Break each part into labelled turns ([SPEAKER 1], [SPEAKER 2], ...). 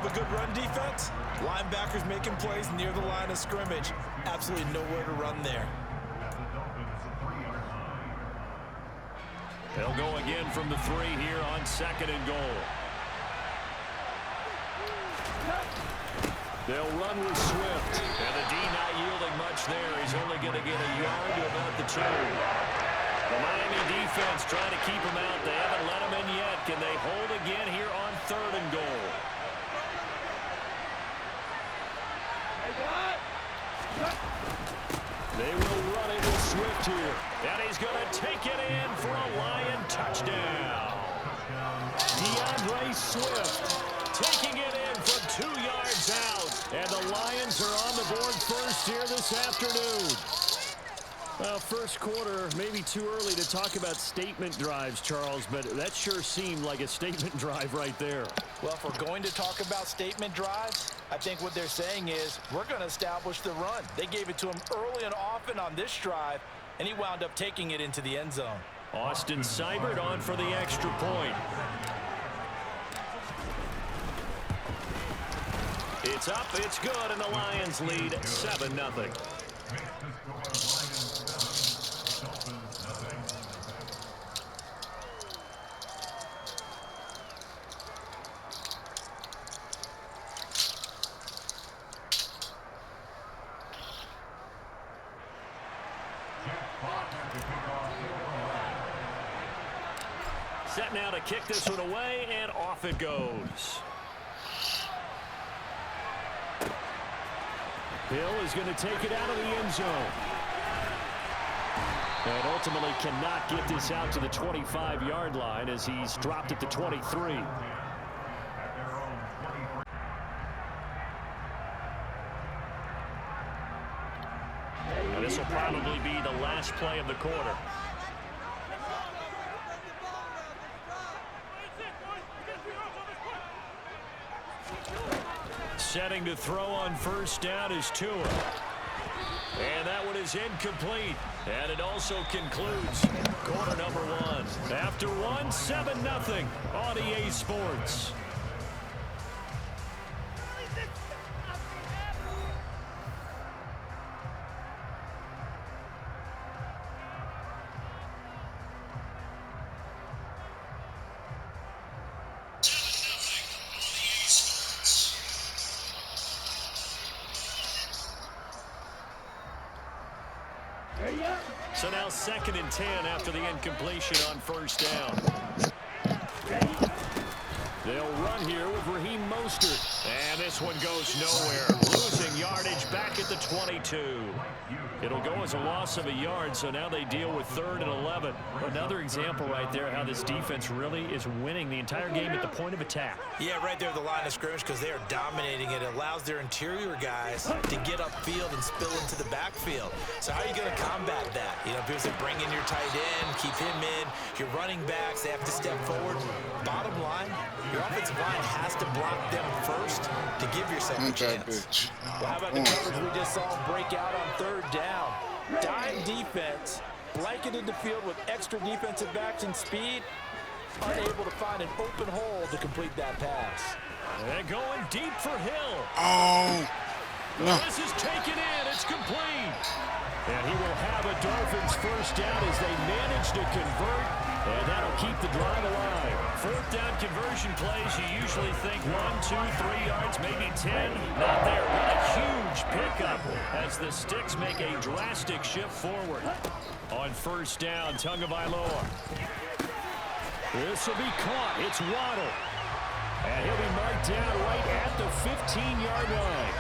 [SPEAKER 1] a good run defense? Linebackers making plays near the line of scrimmage. Absolutely nowhere to run there.
[SPEAKER 2] They'll go again from the 3 here on 2nd and goal. They'll run with Swift. And the D not yielding much there. He's only going to get a yard to about the 2. The Miami defense trying to keep him out. They haven't let him in yet. Can they hold again here on 3rd and goal? They will run it with Swift here. And he's going to take it in for a Lion touchdown. DeAndre Swift taking it in from 2 yards out. And the Lions are on the board first here this afternoon. Well, first quarter, maybe too early to talk about statement drives, Charles, but that sure seemed like a statement drive right there.
[SPEAKER 1] Well, if we're going to talk about statement drives, I think what they're saying is we're going to establish the run. They gave it to him early and often on this drive, and he wound up taking it into the end zone.
[SPEAKER 2] Austin Seibert on for the extra point. It's up, it's good, and the Lions lead 7-0. Set now to kick this one away, and off it goes. Hill is going to take it out of the end zone. And ultimately cannot get this out to the 25-yard line as he's dropped at the 23. And this will probably be the last play of the quarter. Setting to throw on first down is Tua. And that one is incomplete. And it also concludes quarter number 1. After 1, 7-0 on EA Sports. So now 2nd and 10 after the incompletion on first down. They'll run here with Raheem Mostert. And this one goes nowhere. Losing yardage back at the 22. It'll go as a loss of a yard, so now they deal with 3rd and 11. Another example right there how this defense really is winning the entire game at the point of attack.
[SPEAKER 1] Yeah, right there at the line of scrimmage because they are dominating it. It allows their interior guys to get upfield and spill into the backfield. So how are you going to combat that? You know, because they bring in your tight end, keep him in. Your running backs, they have to step forward. Bottom line, your offensive line has to block them first to give yourself a chance. Well, how about the coverage we just saw break out on 3rd down? Dime defense, blanketed the field with extra defensive backs and speed, unable to find an open hole to complete that pass.
[SPEAKER 2] And going deep for Hill.
[SPEAKER 3] Oh, no.
[SPEAKER 2] This is taken in. It's complete. And he will have a Dolphins first down as they manage to convert, and that'll keep the drive alive. 4th down conversion plays, you usually think 1, 2, 3 yards, maybe 10. Not there. What a huge pickup as the Sticks make a drastic shift forward. On first down, Tagovailoa. This will be caught. It's Waddle. And he'll be marked down right at the 15-yard line.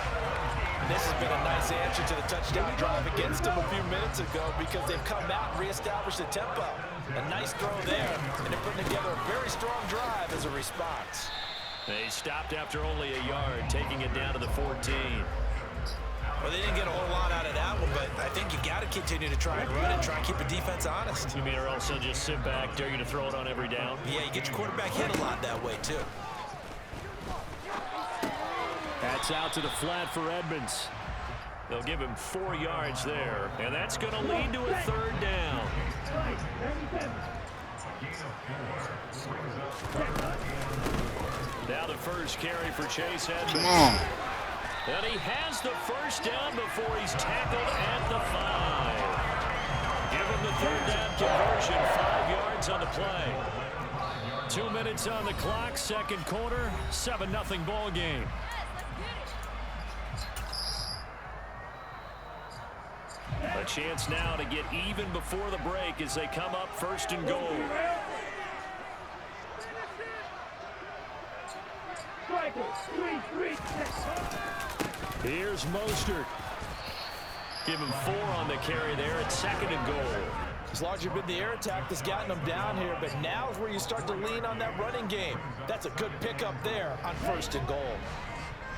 [SPEAKER 1] This has been a nice answer to the touchdown drive against them a few minutes ago because they've come out and reestablished the tempo. A nice throw there, and they're putting together a very strong drive as a response.
[SPEAKER 2] They stopped after only a yard, taking it down to the 14.
[SPEAKER 1] Well, they didn't get a whole lot out of that one, but I think you got to continue to try and run and try and keep the defense honest.
[SPEAKER 2] You mean, or else they'll just sit back, dare you to throw it on every down?
[SPEAKER 1] Yeah, you get your quarterback hit a lot that way, too.
[SPEAKER 2] That's out to the flat for Edmonds. They'll give him 4 yards there, and that's going to lead to a 3rd down. Now the first carry for Chase Edmonds.
[SPEAKER 3] Come on.
[SPEAKER 2] And he has the first down before he's tackled at the 5. Give him the third down conversion, 5 yards on the play. 2 minutes on the clock, second quarter, 7-0 ball game. A chance now to get even before the break as they come up first and goal. Here's Mostert. Give him 4 on the carry there at second and goal.
[SPEAKER 1] It's largely been the air attack that's gotten them down here, but now is where you start to lean on that running game. That's a good pickup there on first and goal.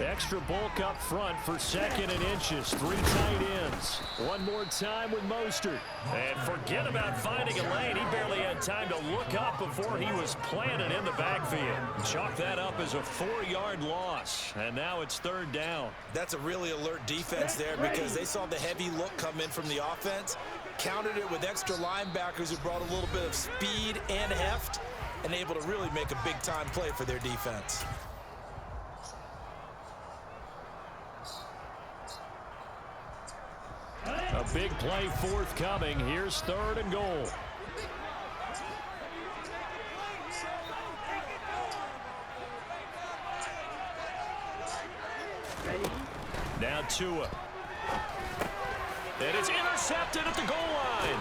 [SPEAKER 2] Extra bulk up front for second and inches. 3 tight ends. One more time with Mostert. And forget about finding a lane. He barely had time to look up before he was planted in the backfield. Chalk that up as a 4-yard loss. And now it's third down.
[SPEAKER 1] That's a really alert defense there because they saw the heavy look come in from the offense, countered it with extra linebackers who brought a little bit of speed and heft, and able to really make a big-time play for their defense.
[SPEAKER 2] A big play forthcoming. Here's third and goal. Now Tua. And it's intercepted at the goal line.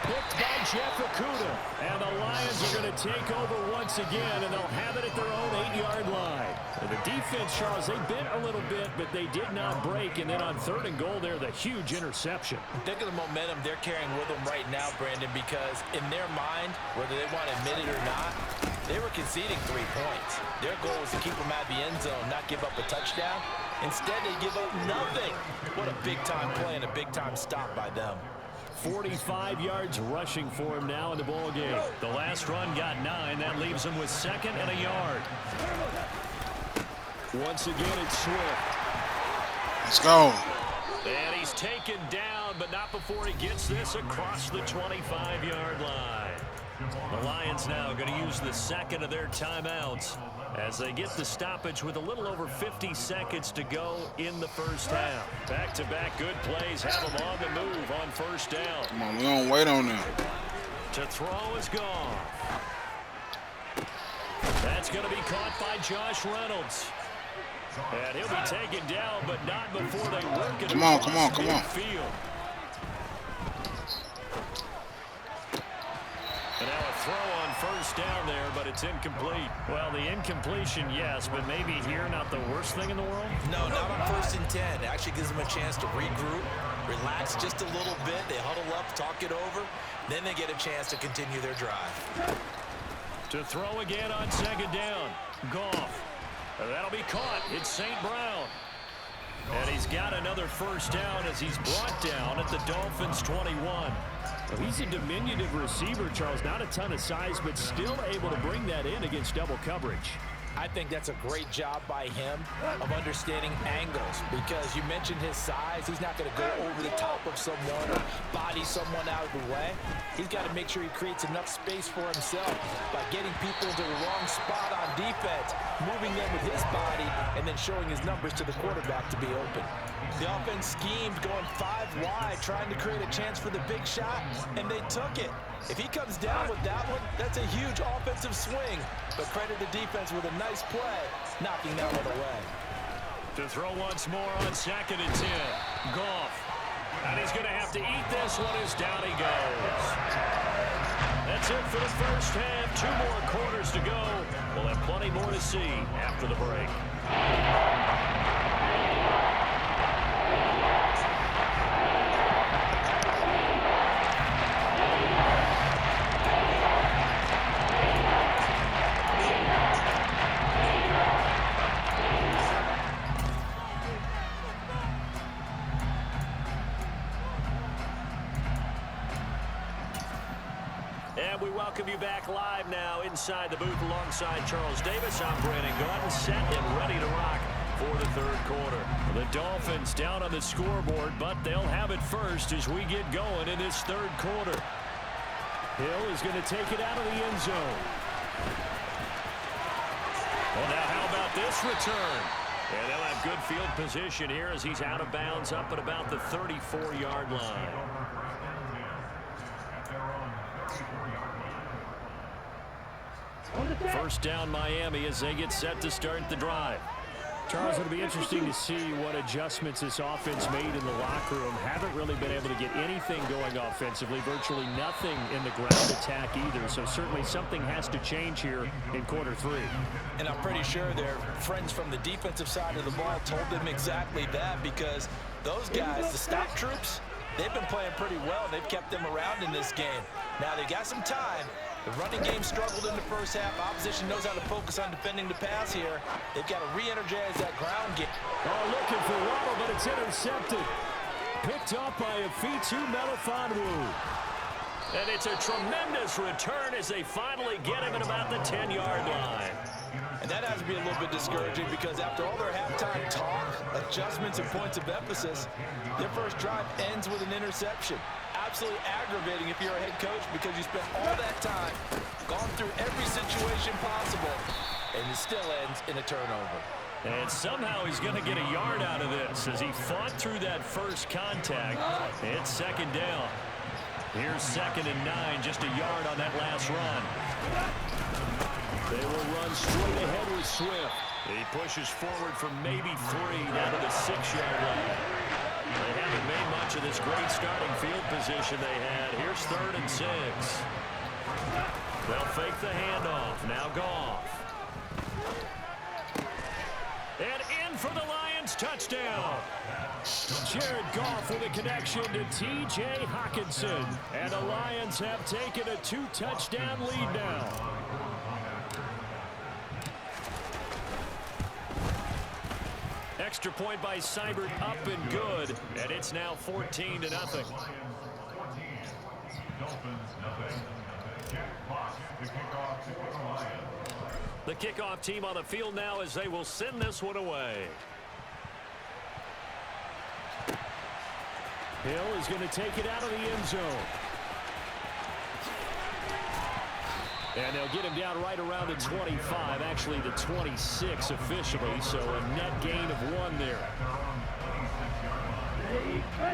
[SPEAKER 2] Picked by Jeff Okudah. And the Lions are going to take over once again, and they'll have it at their own 8-yard line. And the defense, Charles, they bent a little bit, but they did not break. And then on third and goal there, the huge interception.
[SPEAKER 1] Think of the momentum they're carrying with them right now, Brandon, because in their mind, whether they want to admit it or not, they were conceding 3 points. Their goal was to keep them out of the end zone, not give up a touchdown. Instead, they give up nothing. What a big-time play and a big-time stop by them.
[SPEAKER 2] 45 yards rushing for him now in the ball game. The last run got 9. That leaves him with second and a yard. Once again, it's Swift.
[SPEAKER 3] Let's go.
[SPEAKER 2] And he's taken down, but not before he gets this across the 25-yard line. The Lions now going to use the second of their timeouts as they get the stoppage with a little over 50 seconds to go in the first half. Back-to-back good plays have them on the move on first down.
[SPEAKER 3] Come on, we don't wait on them.
[SPEAKER 2] To throw is gone. That's going to be caught by Josh Reynolds. And he'll be taken down, but not before they work it.
[SPEAKER 3] Come on, come on, come on.
[SPEAKER 2] Field. And now a throw on first down there, but it's incomplete. Well, the incompletion, yes, but maybe here not the worst thing in the world?
[SPEAKER 1] No, not on first and 10. It actually gives them a chance to regroup, relax just a little bit. They huddle up, talk it over. Then they get a chance to continue their drive.
[SPEAKER 2] To throw again on second down. Goff. That'll be caught. It's St. Brown. And he's got another first down as he's brought down at the Dolphins' 21. Well, he's a diminutive receiver, Charles. Not a ton of size, but still able to bring that in against double coverage.
[SPEAKER 1] I think that's a great job by him of understanding angles because you mentioned his size. He's not going to go over the top of someone or body someone out of the way. He's got to make sure he creates enough space for himself by getting people into the wrong spot on defense, moving them with his body, and then showing his numbers to the quarterback to be open. The offense schemed going 5 wide, trying to create a chance for the big shot, and they took it. If he comes down with that one, that's a huge offensive swing. But credit the defense with a nice play, knocking that one away.
[SPEAKER 2] To throw once more on second and 10. Goff. And he's going to have to eat this one as down he goes. That's it for the first half. 2 more quarters to go. We'll have plenty more to see after the break. We welcome you back live now inside the booth alongside Charles Davis. I'm Brandon Gaunt, set and ready to rock for the third quarter. The Dolphins down on the scoreboard, but they'll have it first as we get going in this third quarter. Hill is going to take it out of the end zone. Well, now how about this return? And they'll have good field position here as he's out of bounds up at about the 34-yard line. First down Miami as they get set to start the drive. Charles, it'll be interesting to see what adjustments this offense made in the locker room. Haven't really been able to get anything going offensively, virtually nothing in the ground attack either. So certainly something has to change here in quarter three.
[SPEAKER 1] And I'm pretty sure their friends from the defensive side of the ball told them exactly that, because those guys, the stop troops, they've been playing pretty well. They've kept them around in this game. Now they got some time. The running game struggled in the first half. Opposition knows how to focus on defending the pass here. They've got to re-energize that ground game.
[SPEAKER 2] Oh, looking for Waddle, but it's intercepted. Picked up by Afitu Melifonwu. And it's a tremendous return as they finally get him at about the 10-yard line.
[SPEAKER 1] And that has to be a little bit discouraging, because after all their halftime talk, adjustments, and points of emphasis, their first drive ends with an interception. Absolutely aggravating if you're a head coach, because you spent all that time, gone through every situation possible, and it still ends in a turnover.
[SPEAKER 2] And somehow he's going to get a yard out of this as he fought through that first contact. It's second down. Here's 2nd and 9, just a yard on that last run. They will run straight ahead with Swift. He pushes forward for maybe 3 down to the 6-yard line. They haven't made much of this great starting field position they had. Here's 3rd and 6. They'll fake the handoff. Now Goff. And in for the Lions, touchdown. Jared Goff with a connection to T.J. Hockenson. And the Lions have taken a 2-touchdown lead now. Extra point by Seibert, up and good. And it's now 14-0. The kickoff team on the field now as they will send this one away. Hill is going to take it out of the end zone. And they'll get him down right around the 25, actually the 26 officially, so a net gain of 1 there.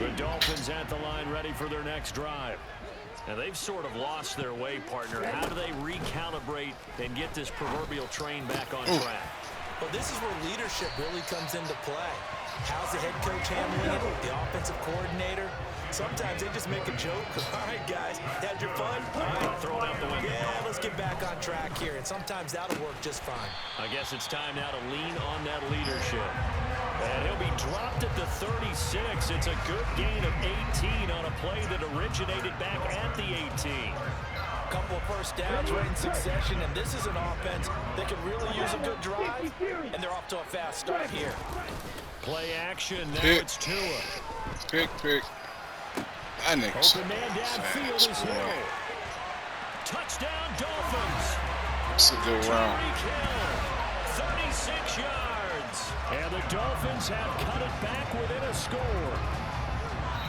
[SPEAKER 2] The Dolphins at the line ready for their next drive. Now they've sort of lost their way, partner. How do they recalibrate and get this proverbial train back on track?
[SPEAKER 1] Well, this is where leadership really comes into play. How's the head coach handling it? The offensive coordinator? Sometimes they just make a joke. All right, guys, had your fun? All right,
[SPEAKER 2] throw it out the window.
[SPEAKER 1] Yeah, let's get back on track here. And sometimes that'll work just fine.
[SPEAKER 2] I guess it's time now to lean on that leadership. And he'll be dropped at the 36. It's a good gain of 18 on a play that originated back at the 18.
[SPEAKER 1] Couple of first downs right in succession, and this is an offense that could really use a good drive, and they're off to a fast start here.
[SPEAKER 2] Play action. Now
[SPEAKER 3] Pick.
[SPEAKER 2] it's Tua.
[SPEAKER 3] Pick. That nigga's
[SPEAKER 2] Open man downfield is Hill. Touchdown Dolphins.
[SPEAKER 3] That's a good round.
[SPEAKER 2] Tyreek Hill, 36 yards. And the Dolphins have cut it back within a score.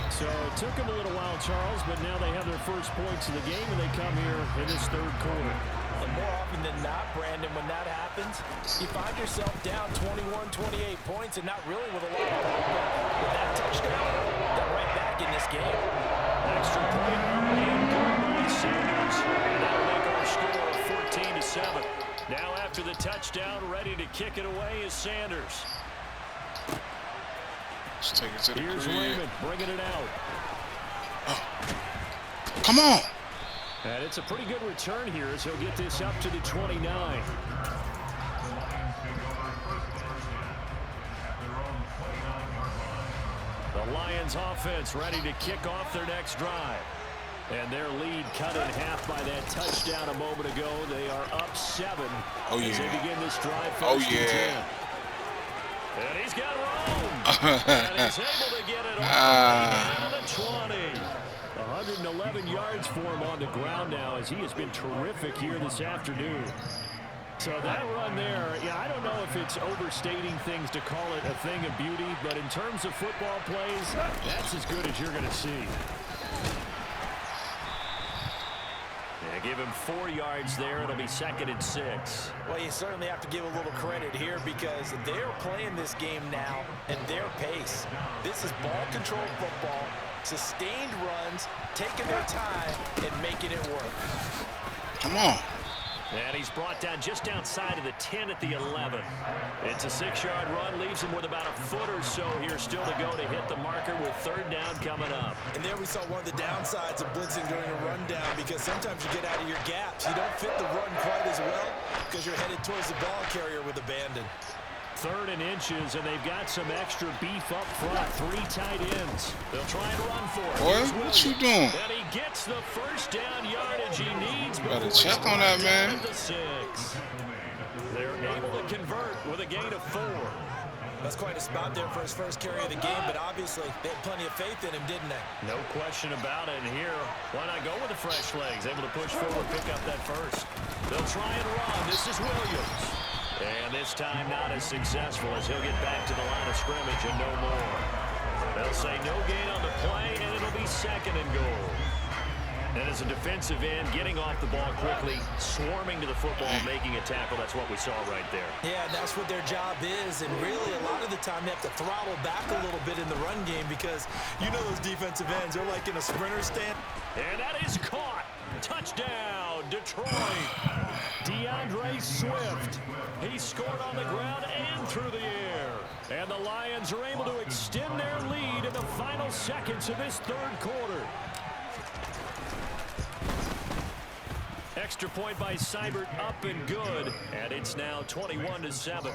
[SPEAKER 2] So it took them a little while, Charles, but now they have their first points of the game, and they come here in this third quarter.
[SPEAKER 1] And more often than not, Brandon, when that happens, you find yourself down 21, 28 points, and not really with a lot of hope. With that touchdown, they're right back in this game.
[SPEAKER 2] Extra point and good by Sanders. And that'll make our score 14-7. Now after the touchdown, ready to kick it away is Sanders.
[SPEAKER 3] Let's take it to the
[SPEAKER 2] Here's
[SPEAKER 3] crib.
[SPEAKER 2] Raymond bringing it out.
[SPEAKER 3] Oh. Come on.
[SPEAKER 2] And it's a pretty good return here as he'll get this up to the 29. The Lions offense ready to kick off their next drive. And their lead cut in half by that touchdown a moment ago. They are up 7
[SPEAKER 3] Oh,
[SPEAKER 2] as they
[SPEAKER 3] yeah.
[SPEAKER 2] begin this drive.
[SPEAKER 3] Oh,
[SPEAKER 2] First and
[SPEAKER 3] yeah.
[SPEAKER 2] 10. And he's got room. And he's able to get it off down to the 20. 111 yards for him on the ground now as he has been terrific here this afternoon. So that run there, yeah, I don't know if it's overstating things to call it a thing of beauty, but in terms of football plays, that's as good as you're going to see. They give him 4 yards there. It'll be 2nd and 6.
[SPEAKER 1] Well, you certainly have to give a little credit here because they're playing this game now at their pace. This is ball control football, sustained runs, taking their time and making it work.
[SPEAKER 3] Come on.
[SPEAKER 2] And he's brought down just outside of the 10 at the 11. It's a 6-yard run, leaves him with about a foot or so here still to go to hit the marker with 3rd down coming up.
[SPEAKER 1] And there we saw one of the downsides of blitzing during a rundown because sometimes you get out of your gaps. You don't fit the run quite as well because you're headed towards the ball carrier with abandon.
[SPEAKER 2] 3rd and inches, and they've got some extra beef up front. 3 tight ends. They'll try and run for it.
[SPEAKER 3] Boy, what you doing?
[SPEAKER 2] And he gets the 1st down yardage he needs.
[SPEAKER 3] Better check on that, man.
[SPEAKER 2] The 6. They're able to convert with a gain of 4.
[SPEAKER 1] That's quite a spot there for his first carry of the game, but obviously they had plenty of faith in him, didn't they?
[SPEAKER 2] No question about it. And here, why not go with the fresh legs? Able to push forward, pick up that 1st. They'll try and run. This is Williams. And this time not as successful as he'll get back to the line of scrimmage and no more. They'll say no gain on the play, and it'll be 2nd and goal. And as a defensive end, getting off the ball quickly, swarming to the football, making a tackle, that's what we saw right there.
[SPEAKER 1] Yeah, that's what their job is, and really a lot of the time they have to throttle back a little bit in the run game because you know those defensive ends, they're like in a sprinter stand.
[SPEAKER 2] And that is caught. Touchdown, Detroit. DeAndre Swift. He scored on the ground and through the air. And the Lions are able to extend their lead in the final seconds of this 3rd quarter. Extra point by Seibert, up and good. And it's now 21-7.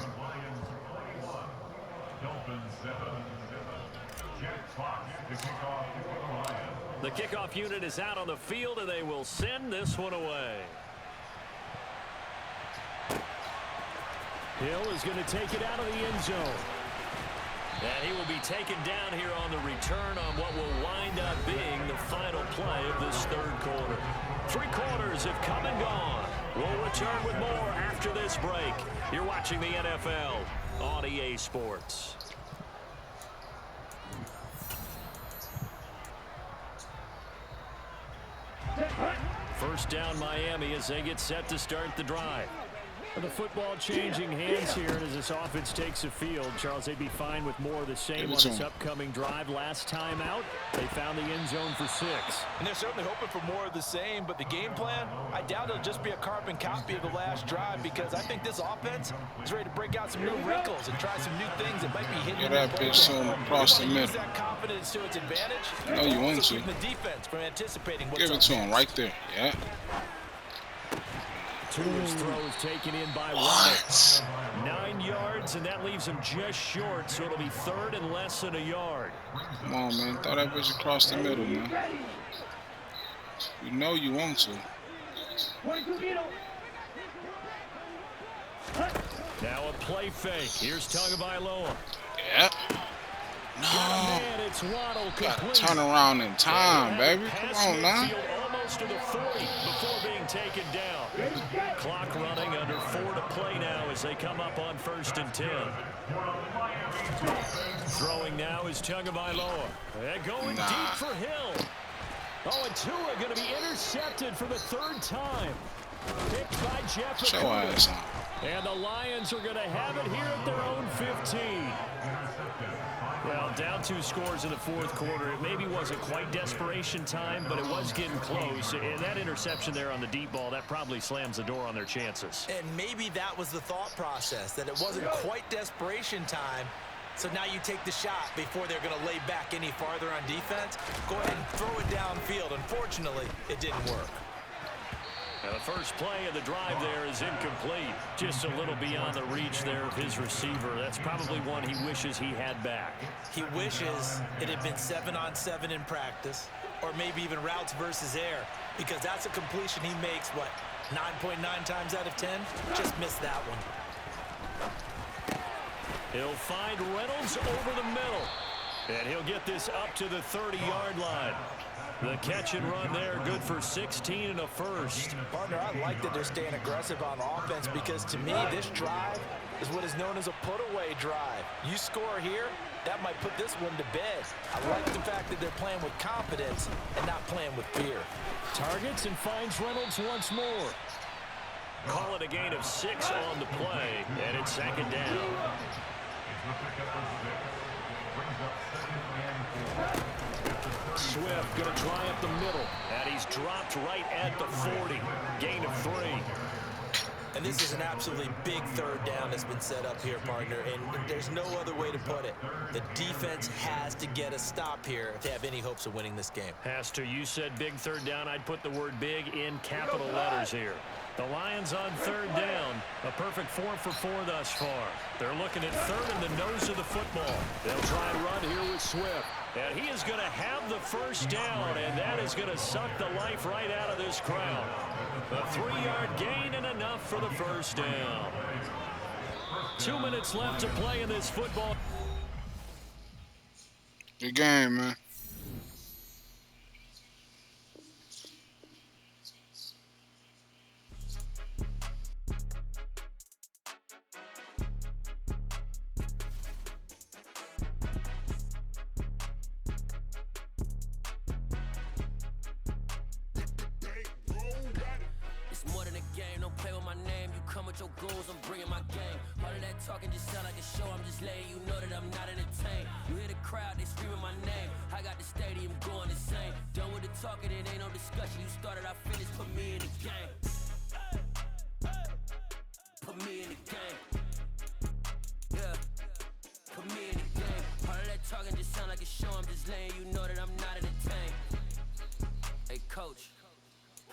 [SPEAKER 2] The kickoff unit is out on the field, and they will send this one away. Hill is going to take it out of the end zone. And he will be taken down here on the return on what will wind up being the final play of this 3rd quarter. 3 quarters have come and gone. We'll return with more after this break. You're watching the NFL on EA Sports. First down Miami as they get set to start the drive. The football changing hands here, and as this offense takes the field, Charles, they'd be fine with more of the same on this upcoming drive. Last time out, they found the end zone for 6.
[SPEAKER 1] And they're certainly hoping for more of the same, but the game plan, I doubt it'll just be a carbon copy of the last drive because I think this offense is ready to break out some new wrinkles and try some new things that might be hidden.
[SPEAKER 3] Get that bitch on across the middle.
[SPEAKER 1] Use that confidence to its advantage.
[SPEAKER 3] No, you want to.
[SPEAKER 1] The defense from anticipating what's
[SPEAKER 3] Give it to him right there. Yeah.
[SPEAKER 2] His throw is taken in by Reynolds. 9 yards, and that leaves him just short, so it'll be 3rd and less than a yard.
[SPEAKER 3] Come on, man. Throw that bitch across the middle, man. You know you want to.
[SPEAKER 2] Now a play fake. Here's Tagovailoa.
[SPEAKER 3] Yeah. No.
[SPEAKER 2] And it's Waddle
[SPEAKER 3] Gotta
[SPEAKER 2] complete.
[SPEAKER 3] turn around in time, baby. Come on, now.
[SPEAKER 2] Almost to the 40 before being taken down. Clock running, under 4 to play now as they come up on 1st and 10. Throwing now is Tagovailoa. They're going deep for Hill. Oh, and Tua going to be intercepted for the 3rd time. Picked by Jeff.
[SPEAKER 3] Show ass on.
[SPEAKER 2] And the Lions are going to have it here at their own 15. Well, down 2 scores in the 4th quarter. It maybe wasn't quite desperation time, but it was getting close. And that interception there on the deep ball, that probably slams the door on their chances.
[SPEAKER 1] And maybe that was the thought process, that it wasn't quite desperation time. So now you take the shot before they're going to lay back any farther on defense. Go ahead and throw it downfield. Unfortunately, it didn't work.
[SPEAKER 2] Now the first play of the drive there is incomplete. Just a little beyond the reach there of his receiver. That's probably one he wishes he had back.
[SPEAKER 1] He wishes it had been 7-on-7 in practice, or maybe even routes versus air, because that's a completion he makes, what, 9.9 times out of 10? Just missed that one.
[SPEAKER 2] He'll find Reynolds over the middle. And he'll get this up to the 30-yard line. The catch and run there, good for 16 and a first.
[SPEAKER 1] Partner, I like that they're staying aggressive on offense because to me, this drive is what is known as a put-away drive. You score here, that might put this one to bed. I like the fact that they're playing with confidence and not playing with fear.
[SPEAKER 2] Targets and finds Reynolds once more. Call it a gain of 6 on the play, and it's 2nd down. Swift going to try up the middle, and he's dropped right at the 40. Gain of 3.
[SPEAKER 1] And this is an absolutely big 3rd down that's been set up here, partner, and there's no other way to put it. The defense has to get a stop here if they have any hopes of winning this game.
[SPEAKER 2] Has to. You said big 3rd down. I'd put the word big in capital letters here. The Lions on 3rd down. A perfect 4 for 4 thus far. They're looking at 3rd in the nose of the football. They'll try and run here with Swift. And he is going to have the 1st down, and that is going to suck the life right out of this crowd. A 3-yard gain and enough for the 1st down. 2 minutes left to play in this football.
[SPEAKER 3] Good game, man.
[SPEAKER 4] Talking just sound like a show. I'm just letting you know that I'm not entertained. You hear the crowd, they screaming my name. I got the stadium going insane. Done with the talking, it ain't no discussion. You started, I finished. Put me in the game. Put me in the game. Yeah. Put me in the game. All of that talking just sound like a show. I'm just letting you know that I'm not entertained. Hey, coach.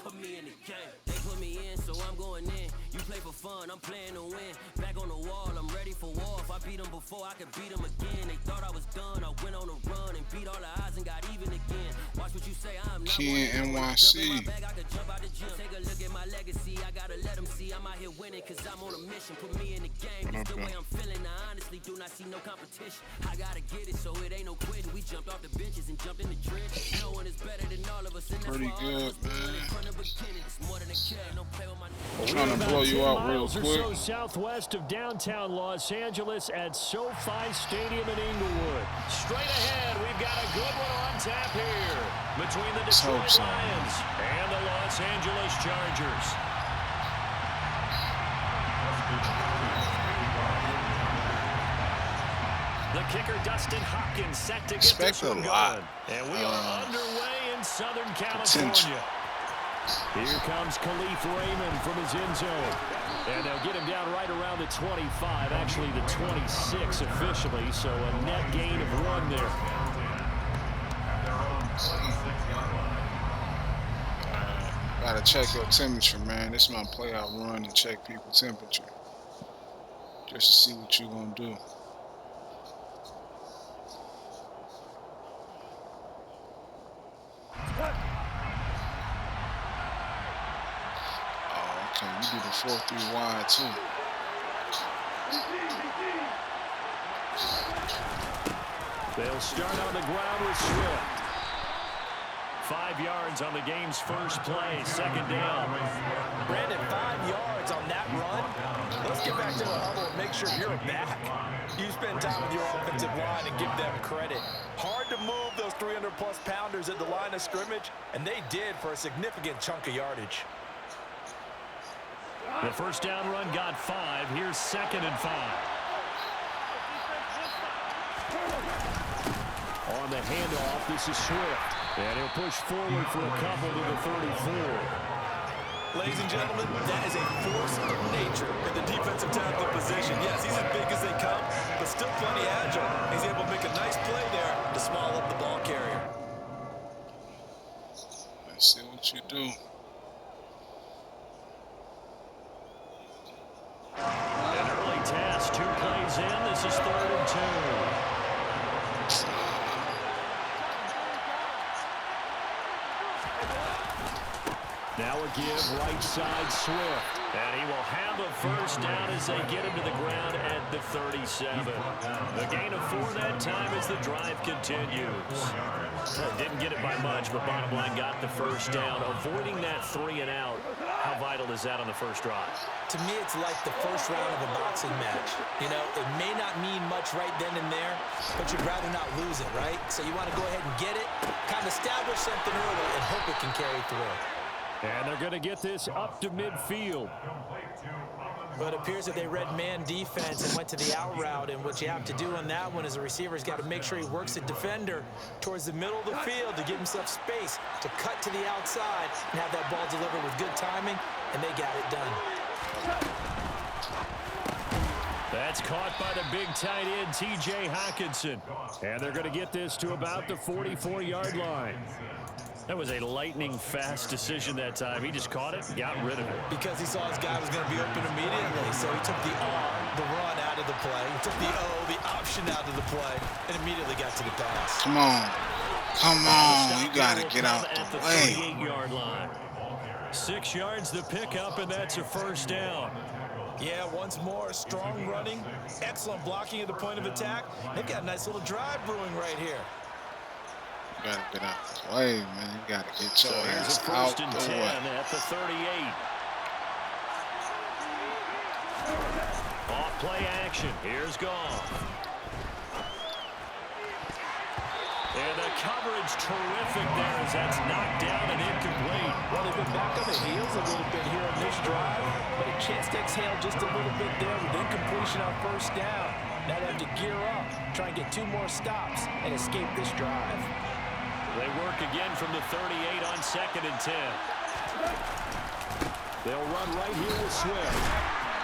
[SPEAKER 4] Put me in the game. They put me in, so I'm going in. You play for fun, I'm playing to win. Back on the wall, I'm ready for war. If I beat them before, I could beat them again. They thought I was done, I went on a run and beat all the odds and got even again. Watch what you say, I'm not
[SPEAKER 3] Ken NYC.
[SPEAKER 4] I could jump out the gym. Take a look at my legacy. I gotta let them see I'm out here winning, cause I'm on a mission. Put me in the game, it's the way I'm feeling. I honestly do not see no competition. I gotta get it, so it ain't no quitting. We jumped off the benches and jumped in the trench. No one is better than all of us, and that's
[SPEAKER 3] Pretty
[SPEAKER 4] why all
[SPEAKER 3] good,
[SPEAKER 4] of us
[SPEAKER 3] man.
[SPEAKER 4] in front of a beginning. It's more than a kid, no play with my
[SPEAKER 3] Trying to blow you out real
[SPEAKER 2] miles or
[SPEAKER 3] quick.
[SPEAKER 2] so southwest of downtown Los Angeles at SoFi Stadium in Inglewood. Straight ahead, we've got a good one on tap here between the Detroit Lions and the Los Angeles Chargers. The kicker, Dustin Hopkins, set to get this one going. And we are underway in Southern California. Here comes Khalif Raymond from his end zone. And they'll get him down right around the 25, actually the 26 officially, so a net gain of 1 there.
[SPEAKER 3] Gotta check your temperature, man. This is my play I run to check people's temperature. Just to see what you're gonna do. You do the 4-3 wide too.
[SPEAKER 2] They'll start on the ground with Swift. 5 yards on the game's first play, 2nd down.
[SPEAKER 1] Brandon, 5 yards on that run. Let's get back to the huddle and make sure you're back. You spend time with your offensive line and give them credit. Hard to move those 300-plus pounders at the line of scrimmage, and they did for a significant chunk of yardage.
[SPEAKER 2] The 1st down run got 5. Here's 2nd and 5. On the handoff, this is Swift. And he'll push forward for a couple to the 34.
[SPEAKER 1] Ladies and gentlemen, that is a force of nature in the defensive tackle position. Yes, he's as big as they come, but still plenty agile. He's able to make a nice play there to small up the ball carrier.
[SPEAKER 3] Let's see what you do.
[SPEAKER 2] An early task, 2 plays in. This is 3rd and 2. Now a give, right side Swift. And he will have a 1st down as they get him to the ground at the 37. The gain of 4 that time as the drive continues. Didn't get it by much, but bottom line got the 1st down, avoiding that 3 and out. How vital is that on the first drive?
[SPEAKER 1] To me, it's like the first round of a boxing match. You know, it may not mean much right then and there, but you'd rather not lose it, right? So you want to go ahead and get it, kind of establish something early, and hope it can carry through.
[SPEAKER 2] And they're going to get this up to midfield.
[SPEAKER 1] But it appears that they read man defense and went to the out route, and what you have to do on that one is the receiver's got to make sure he works the defender towards the middle of the field to give himself space to cut to the outside and have that ball delivered with good timing, and they got it done.
[SPEAKER 2] That's caught by the big tight end, T.J. Hockenson. And they're going to get this to about the 44-yard line. That was a lightning-fast decision that time. He just caught it and got rid of it.
[SPEAKER 1] Because he saw his guy was going to be open immediately, so he took the R, the run, out of the play. He took the O, the option, out of the play, and immediately got to the pass.
[SPEAKER 3] Come on. Come on. You got to get out the way.
[SPEAKER 2] 38-yard line. 6 yards the pickup, and that's a first down.
[SPEAKER 1] Yeah, once more, strong running, excellent blocking at the point of attack. They've got a nice little drive brewing right here.
[SPEAKER 3] You got to get out the way, man. You got to get your ass
[SPEAKER 2] Here's a
[SPEAKER 3] out
[SPEAKER 2] first and
[SPEAKER 3] the
[SPEAKER 2] 10
[SPEAKER 3] way.
[SPEAKER 2] at the 38. Off play action. Here's Goff. And the coverage terrific there as that's knocked down and incomplete.
[SPEAKER 1] Well, they've been back on the heels a little bit here on this drive, but a chance to exhale just a little bit there with incompletion on first down. Now they have to gear up, try and get 2 more stops, and escape this drive.
[SPEAKER 2] They work again from the 38 on 2nd and 10. They'll run right here with Swift.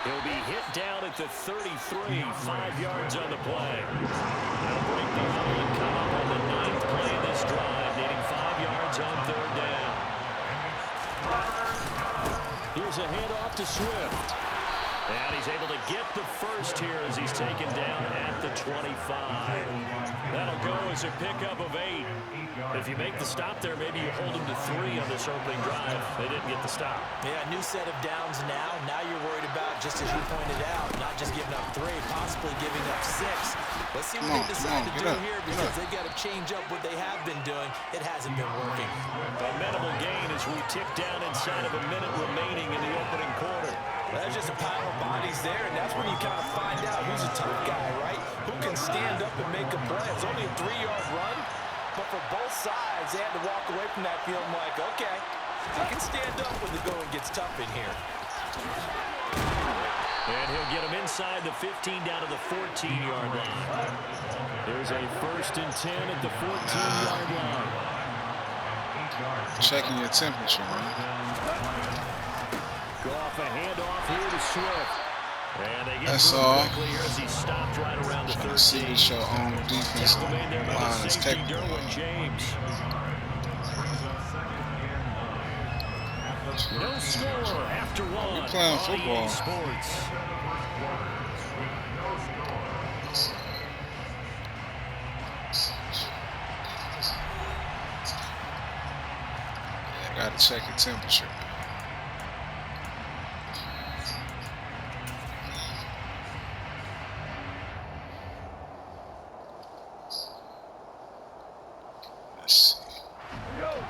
[SPEAKER 2] He'll be hit down at the 33, 5 yards on the play. They'll break the huddle and come up on the 9th play of this drive, needing 5 yards on 3rd down. Here's a handoff to Swift. And he's able to get the first here as he's taken down at the 25. That'll go as a pickup of 8. If you make the stop there, maybe you hold them to 3 on this opening drive. They didn't get the stop.
[SPEAKER 1] Yeah, new set of downs now. Now you're worried about, just as you pointed out, not just giving up 3, possibly giving up 6. Let's see what they decide to do here, because they've got to change up what they have been doing. It hasn't been working.
[SPEAKER 2] A minimal gain as we tick down inside of a minute remaining in the opening quarter.
[SPEAKER 1] There's just a pile of bodies there, and that's when you kind of find out who's a tough guy, right? Who can stand up and make a play. It's only a 3-yard run, but for both sides, they had to walk away from that feeling like, okay, I can stand up when the going gets tough in here.
[SPEAKER 2] And he'll get him inside the 15 down to the 14-yard line. There's a 1st and 10 at the 14-yard line.
[SPEAKER 3] Checking your temperature, man.
[SPEAKER 2] Go off a handoff here to Swift. And they get
[SPEAKER 3] That's all.
[SPEAKER 2] quickly here as he stopped right around the 13.
[SPEAKER 3] See what your own defense line is technical.
[SPEAKER 2] Derwin James. No score after 1.
[SPEAKER 3] We're playing football.
[SPEAKER 2] EA Sports.
[SPEAKER 3] Yeah, gotta check your temperature, man.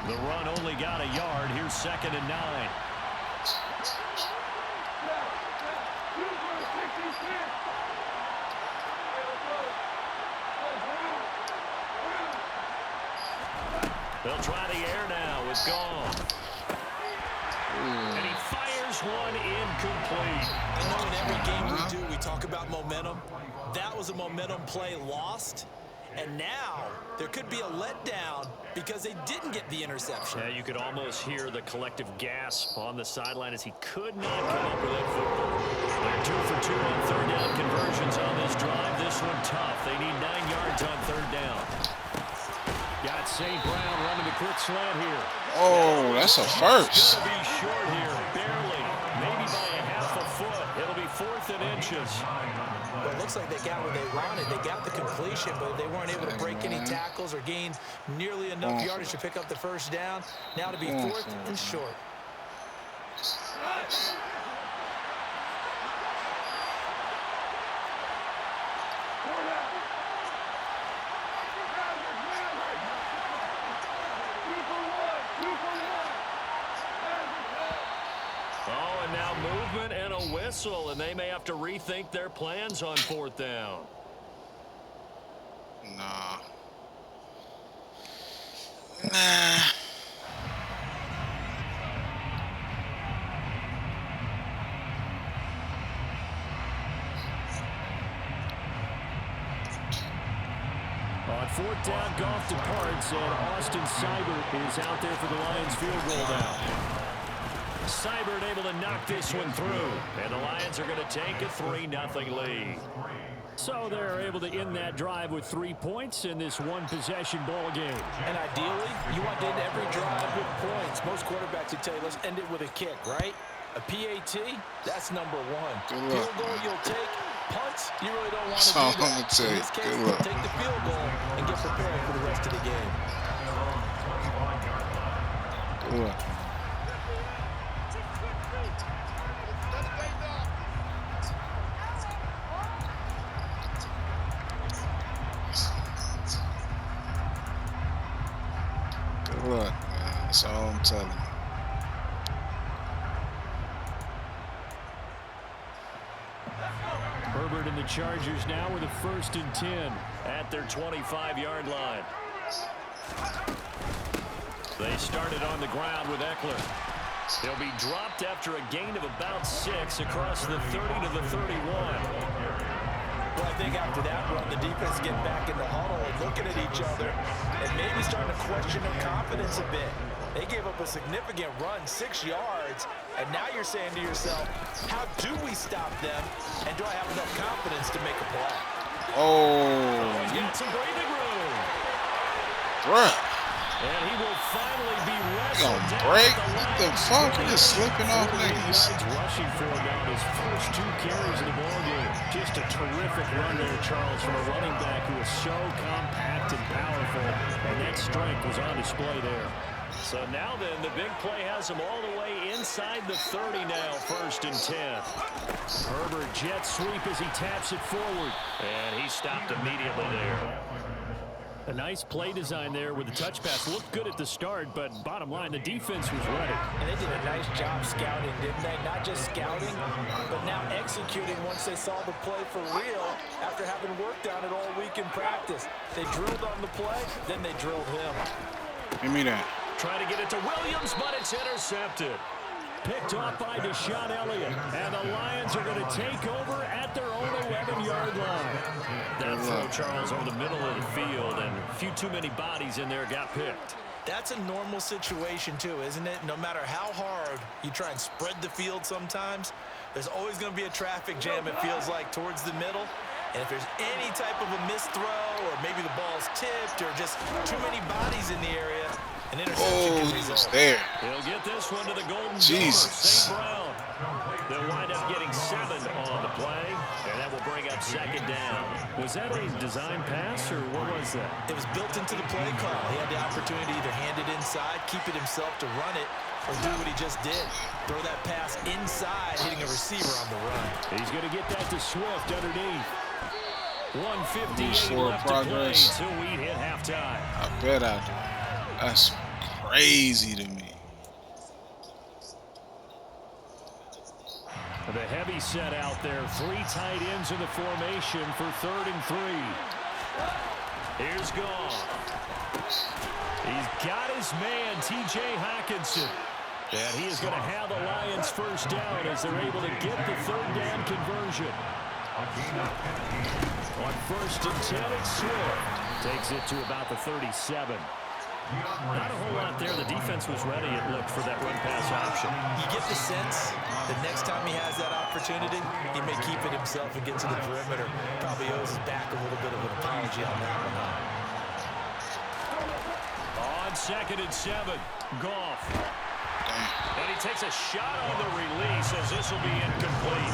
[SPEAKER 2] The run only got a yard. Here's 2nd and 9. They'll try the air now with Goff. And he fires one incomplete.
[SPEAKER 1] I know in every game we do, we talk about momentum. That was a momentum play lost. And now there could be a letdown because they didn't get the interception.
[SPEAKER 2] Yeah, you could almost hear the collective gasp on the sideline as he could not come up with that football. They're 2 for 2 on 3rd down conversions on this drive. This one tough. They need 9 yards on 3rd down. Got St. Brown running the quick slant here.
[SPEAKER 3] Oh, that's a first.
[SPEAKER 2] It's going to be short here, barely. Maybe by a half a foot. It'll be 4th and inches.
[SPEAKER 1] Well, it looks like they got what they wanted. They got the completion, but they weren't able to break any tackles or gain nearly enough yardage to pick up the first down. Now to be 4th and short.
[SPEAKER 2] final whistle, and they may have to rethink their plans on 4th down.
[SPEAKER 3] Nah.
[SPEAKER 2] On 4th down, Goff departs, and Austin Seibert is out there for the Lions field goal down. Seibert able to knock this one through, and the Lions are going to take a 3-0 lead. So they're able to end that drive with 3 points in this one-possession ball game.
[SPEAKER 1] And ideally, you want to end every drive with points. Most quarterbacks would tell you, let's end it with a kick, right? A PAT, that's number 1. Field goal you'll take. Punts, you really don't want to do that. In this case, they'll take the field goal and get prepared for the rest of the game.
[SPEAKER 3] Good luck. Good luck, man. That's all I'm telling you.
[SPEAKER 2] Herbert and the Chargers now with a 1st and 10 at their 25-yard line. They started on the ground with Eckler. He'll be dropped after a gain of about 6 across the 30 to the 31.
[SPEAKER 1] Well, I think after that run, the defense getting back in the huddle and looking at each other and maybe starting to question their confidence a bit. They gave up a significant run, 6 yards, and now you're saying to yourself, how do we stop them, and do I have enough confidence to make a play?
[SPEAKER 3] Oh,
[SPEAKER 2] He's got some breathing room.
[SPEAKER 3] bruh.
[SPEAKER 2] And he will finally be
[SPEAKER 3] You
[SPEAKER 2] wrestled
[SPEAKER 3] gonna
[SPEAKER 2] down.
[SPEAKER 3] break? What the fuck? He is slipping off niggas.
[SPEAKER 2] Rushing for down his first 2 carries of the ball game. Just a terrific run there, Charles, from a running back who is so compact and powerful, and that strength was on display there. So now then, the big play has him all the way inside the 30 now, 1st and 10. Herbert jet sweep as he taps it forward, and he stopped immediately there. A nice play design there with the touch pass. Looked good at the start, but bottom line, the defense was ready.
[SPEAKER 1] And they did a nice job scouting, didn't they? Not just scouting, but now executing once they saw the play for real after having worked on it all week in practice. They drilled on the play, then they drilled him.
[SPEAKER 3] Give me that.
[SPEAKER 2] Trying to get it to Williams, but it's intercepted. Picked off by Deshaun Elliott. And the Lions are going to take over at their own 11-yard line. That throw, Charles, over the middle of the field, and a few too many bodies in there got picked.
[SPEAKER 1] That's a normal situation, too, isn't it? No matter how hard you try and spread the field sometimes, there's always going to be a traffic jam, it feels like, towards the middle. And if there's any type of a missed throw, or maybe the ball's tipped, or just too many bodies in the area, an interception can result.
[SPEAKER 3] He's there.
[SPEAKER 2] He'll get this one to the Golden
[SPEAKER 3] Jesus.
[SPEAKER 2] St. Brown. They'll wind up getting 7 on the play, and that will bring up 2nd down. Was that a design pass, or what was that?
[SPEAKER 1] It was built into the play call. He had the opportunity to either hand it inside, keep it himself to run it, or do what he just did. Throw that pass inside, hitting a receiver on the run.
[SPEAKER 2] He's going to get that to Swift underneath. 1:58
[SPEAKER 3] Forward
[SPEAKER 2] left
[SPEAKER 3] progress.
[SPEAKER 2] to play till we hit halftime.
[SPEAKER 3] I bet I do. That's crazy to me.
[SPEAKER 2] The heavy set out there. 3 tight ends in the formation for 3rd and 3. Here's Goff. He's got his man, T.J. Hawkinson. And he is going to have the Lions 1st down as they're able to get the 3rd down conversion. On 1st and 10, it's Swift. Takes it to about the 37. Not a whole lot there. The defense was ready, it looked, for that run-pass option.
[SPEAKER 1] You get the sense that next time he has that opportunity, he may keep it himself and get to the perimeter. Probably owes his back a little bit of an apology on that one.
[SPEAKER 2] On 2nd and 7, Goff. And he takes a shot on the release as this will be incomplete.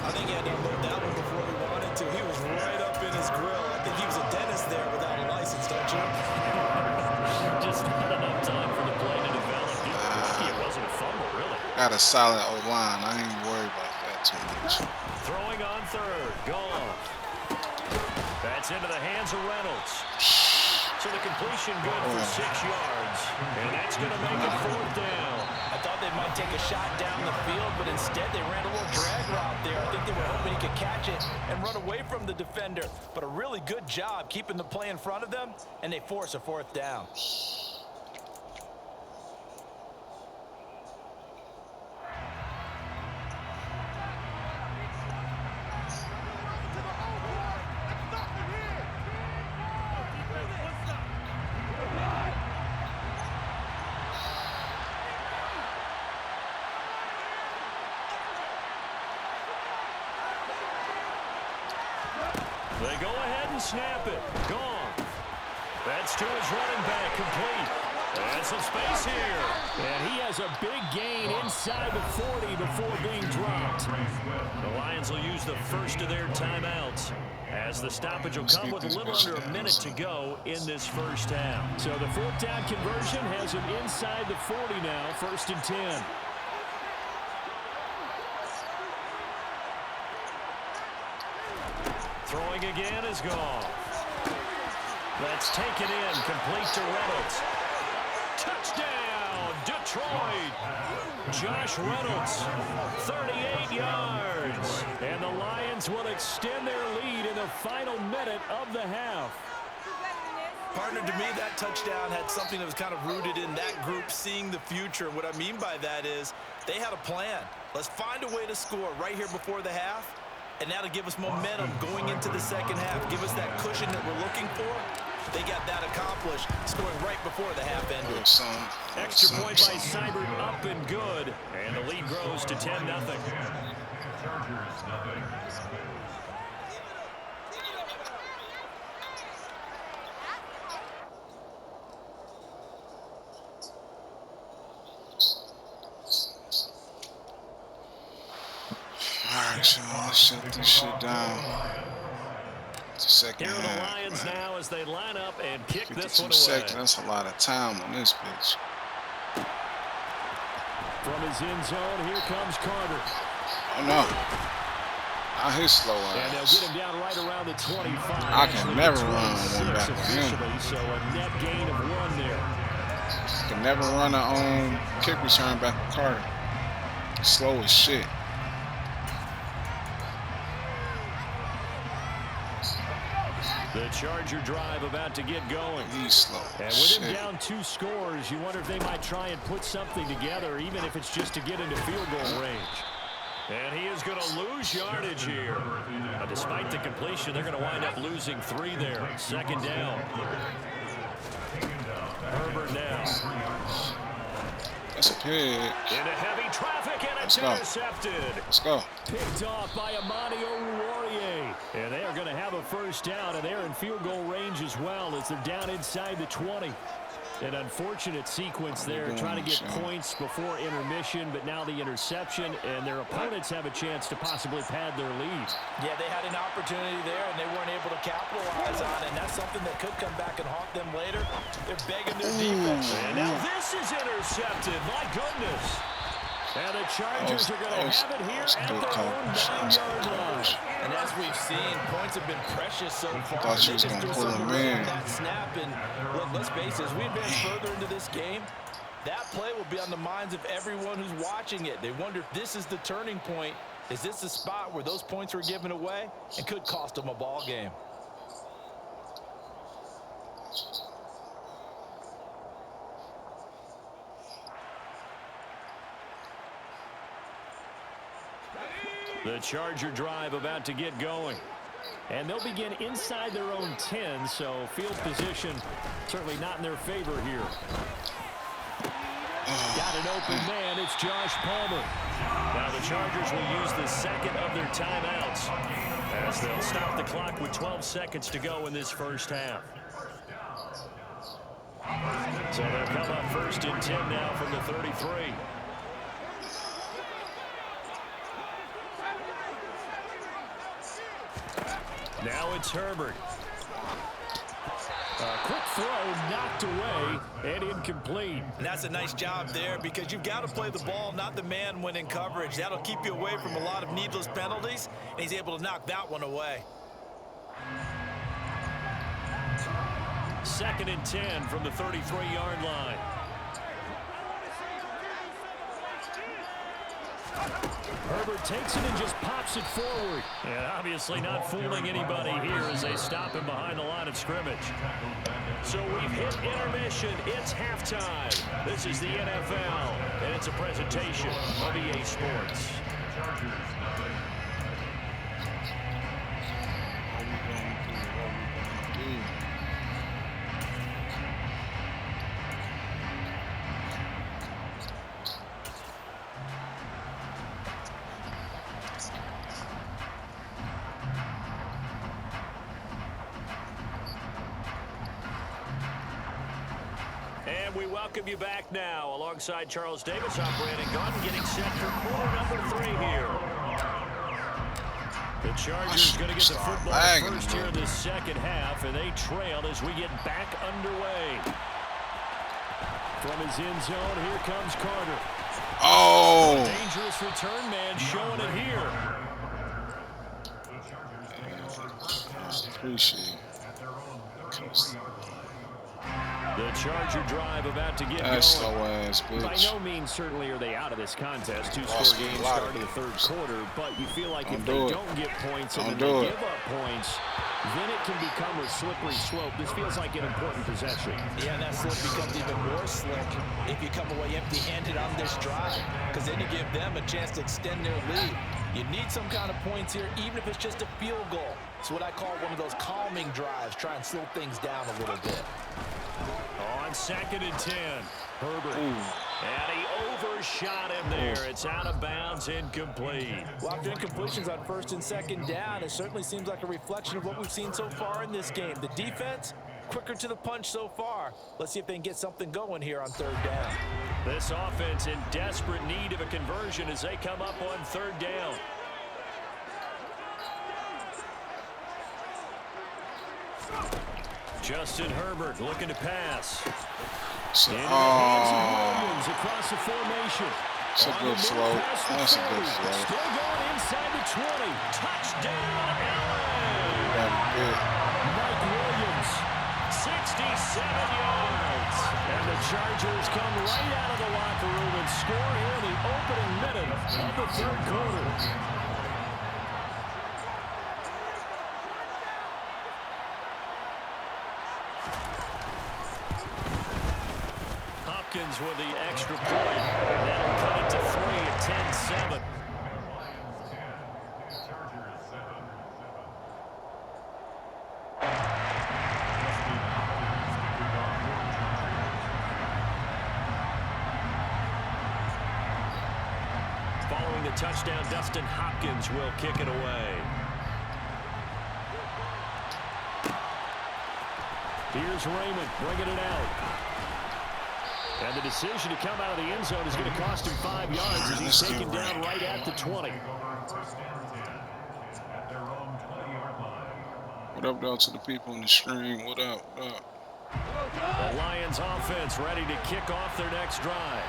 [SPEAKER 1] I think he had to unload that one before he wanted to. He was right up in his grill. I think he was a dentist there without a license, don't you?
[SPEAKER 2] Just not enough time for the play to develop. Lucky it wasn't a fumble, really.
[SPEAKER 3] Got a solid O-line. I ain't worried about that too much.
[SPEAKER 2] Throwing on 3rd. Goff. That's into the hands of Reynolds. So the completion good for 6 yards. And that's going to make it 4th down.
[SPEAKER 1] I thought they might take a shot down the field, but instead they ran a little drag route there. I think they were hoping he could catch it and run away from the defender. But a really good job keeping the play in front of them, and they force a 4th down.
[SPEAKER 2] They go ahead and snap it. Gone. That's to his running back, complete. And some space here. And he has a big gain inside the 40 before being dropped. The Lions will use the first of their timeouts, as the stoppage will come with a little under a minute to go in this first half.
[SPEAKER 5] So the 4th down conversion has him inside the 40 now, 1st and 10.
[SPEAKER 2] Throwing again is gone. That's taken in, complete to Reynolds. Touchdown, Detroit. Josh Reynolds, 38 yards. And the Lions will extend their lead in the final minute of the half.
[SPEAKER 1] Partner, to me, that touchdown had something that was kind of rooted in that group seeing the future. And what I mean by that is they had a plan. Let's find a way to score right here before the half. And that'll give us momentum going into the second half. Give us that cushion that we're looking for. They got that accomplished, scoring right before the half ended.
[SPEAKER 2] Extra point by Seibert, up and good. And the lead grows to 10-0.
[SPEAKER 3] Alright, y'all, let's shut this shit down. It's the second
[SPEAKER 2] Here are the
[SPEAKER 3] half,
[SPEAKER 2] Lions
[SPEAKER 3] man.
[SPEAKER 2] now as they line up and kick this
[SPEAKER 3] 52
[SPEAKER 2] one
[SPEAKER 3] seconds,
[SPEAKER 2] away.
[SPEAKER 3] that's a lot of time on this pitch.
[SPEAKER 5] From his end zone, here comes Carter.
[SPEAKER 3] Oh no. Not his slow
[SPEAKER 5] And they'll
[SPEAKER 3] ass.
[SPEAKER 5] get him down right around the 25.
[SPEAKER 3] I can
[SPEAKER 5] Actually,
[SPEAKER 3] never
[SPEAKER 5] the
[SPEAKER 3] run
[SPEAKER 5] 26
[SPEAKER 3] one back with him.
[SPEAKER 5] officially, so a net gain of 1 there.
[SPEAKER 3] Can never run a kick return back with Carter. Slow as shit.
[SPEAKER 2] The Charger drive about to get going.
[SPEAKER 3] He's slow.
[SPEAKER 5] And
[SPEAKER 3] as
[SPEAKER 5] with him
[SPEAKER 3] shit.
[SPEAKER 5] down 2 scores, you wonder if they might try and put something together, even if it's just to get into field goal range.
[SPEAKER 2] And he is going to lose yardage here. Now, despite the completion, they're going to wind up losing 3 there. 2nd down. Herbert now.
[SPEAKER 3] That's a pig.
[SPEAKER 2] Into heavy traffic, and it's intercepted.
[SPEAKER 3] Let's go.
[SPEAKER 5] Picked off by Amani Oruwariye. And they are going to have a 1st down, and they're in field goal range as well as they're down inside the 20. An unfortunate sequence there, trying to get points before intermission, but now the interception, and their opponents have a chance to possibly pad their lead.
[SPEAKER 1] Yeah, they had an opportunity there, and they weren't able to capitalize on it, and that's something that could come back and haunt them later. They're begging their defense.
[SPEAKER 2] And now this is intercepted. My goodness.
[SPEAKER 5] And the Chargers are going to have it here at their own 9-yard line.
[SPEAKER 1] And as we've seen, points have been precious so far.
[SPEAKER 3] Thought you was
[SPEAKER 1] They just
[SPEAKER 3] gonna
[SPEAKER 1] threw
[SPEAKER 3] pull
[SPEAKER 1] something
[SPEAKER 3] him
[SPEAKER 1] right
[SPEAKER 3] in.
[SPEAKER 1] on that snap. And look, let's face it, as we advance further into this game, that play will be on the minds of everyone who's watching it. They wonder if this is the turning point. Is this the spot where those points were given away and could cost them a ball game?
[SPEAKER 5] The Charger drive about to get going. And they'll begin inside their own 10, so field position certainly not in their favor here. Got an open man. It's Josh Palmer.
[SPEAKER 2] Now the Chargers will use the 2nd of their timeouts, as they'll stop the clock with 12 seconds to go in this first half. So they'll come up 1st and 10 now from the 33. Now it's Herbert.
[SPEAKER 5] A quick throw knocked away and incomplete.
[SPEAKER 1] And that's a nice job there, because you've got to play the ball, not the man when in coverage. That'll keep you away from a lot of needless penalties, and he's able to knock that one away.
[SPEAKER 5] 2nd and 10 from the 33-yard line. Herbert takes it and just pops it forward. And obviously not fooling anybody here as they stop him behind the line of scrimmage. So we've hit intermission. It's halftime. This is the NFL, and it's a presentation of EA Sports. And we welcome you back now. Alongside Charles Davis, I'm Brandon Gunn, getting set for quarter number 3 here. The Chargers going to get the football first here in the second half, and they trail as we get back underway. From his end zone, here comes Carter.
[SPEAKER 3] Oh!
[SPEAKER 5] Dangerous return man showing it here.
[SPEAKER 3] Appreciate it.
[SPEAKER 5] The Charger drive about to get going.
[SPEAKER 3] Slow ass bitch.
[SPEAKER 5] By no means certainly are they out of this contest. Two-score game starting the third quarter, but you feel like if they don't get points and then they give up points, then it can become a slippery slope. This feels like an important possession.
[SPEAKER 1] Yeah, and that slip becomes even more slick if you come away empty-handed on this drive, because then you give them a chance to extend their lead. You need some kind of points here, even if it's just a field goal. It's what I call one of those calming drives, try and slow things down a little bit.
[SPEAKER 5] On 2nd and 10, Herbert. And he overshot him there. It's out of bounds, incomplete.
[SPEAKER 1] Well, after incompletions on 1st and 2nd down, it certainly seems like a reflection of what we've seen so far in this game. The defense, quicker to the punch so far. Let's see if they can get something going here on 3rd down.
[SPEAKER 5] This offense in desperate need of a conversion as they come up on 3rd down. Justin Herbert looking to pass. Into the hands of Williams across the formation.
[SPEAKER 3] That's a good flow. That's a good flow.
[SPEAKER 5] Still going inside the 20. Touchdown, LA. Mike Williams, 67 yards. And the Chargers come right out of the locker room and score here in the opening minute of the 3rd quarter. With the extra point, and that'll cut it to 3 at 10-7. Following the touchdown, Dustin Hopkins will kick it away. Here's Raymond bringing it out. And the decision to come out of the end zone is going to cost him 5 yards as he's taken down right at the 20.
[SPEAKER 3] What up, though, to the people on the screen? What up? What up?
[SPEAKER 5] The Lions offense ready to kick off their next drive.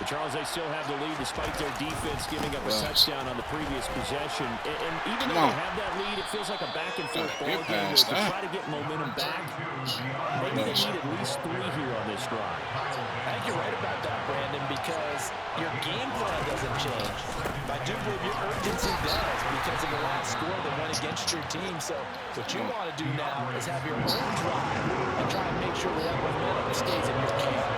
[SPEAKER 5] But Charles, they still have the lead despite their defense giving up a touchdown on the previous possession. And even though they have that lead, it feels like a back-and-forth ball game to try to get momentum back. Maybe they need at least 3 here on this drive.
[SPEAKER 1] I think you're right about that, Brandon, because your game plan doesn't change. I do believe your urgency does because of the last score that went against your team. So what you want to do now is have your own drive and try and make sure that momentum stays in your camp.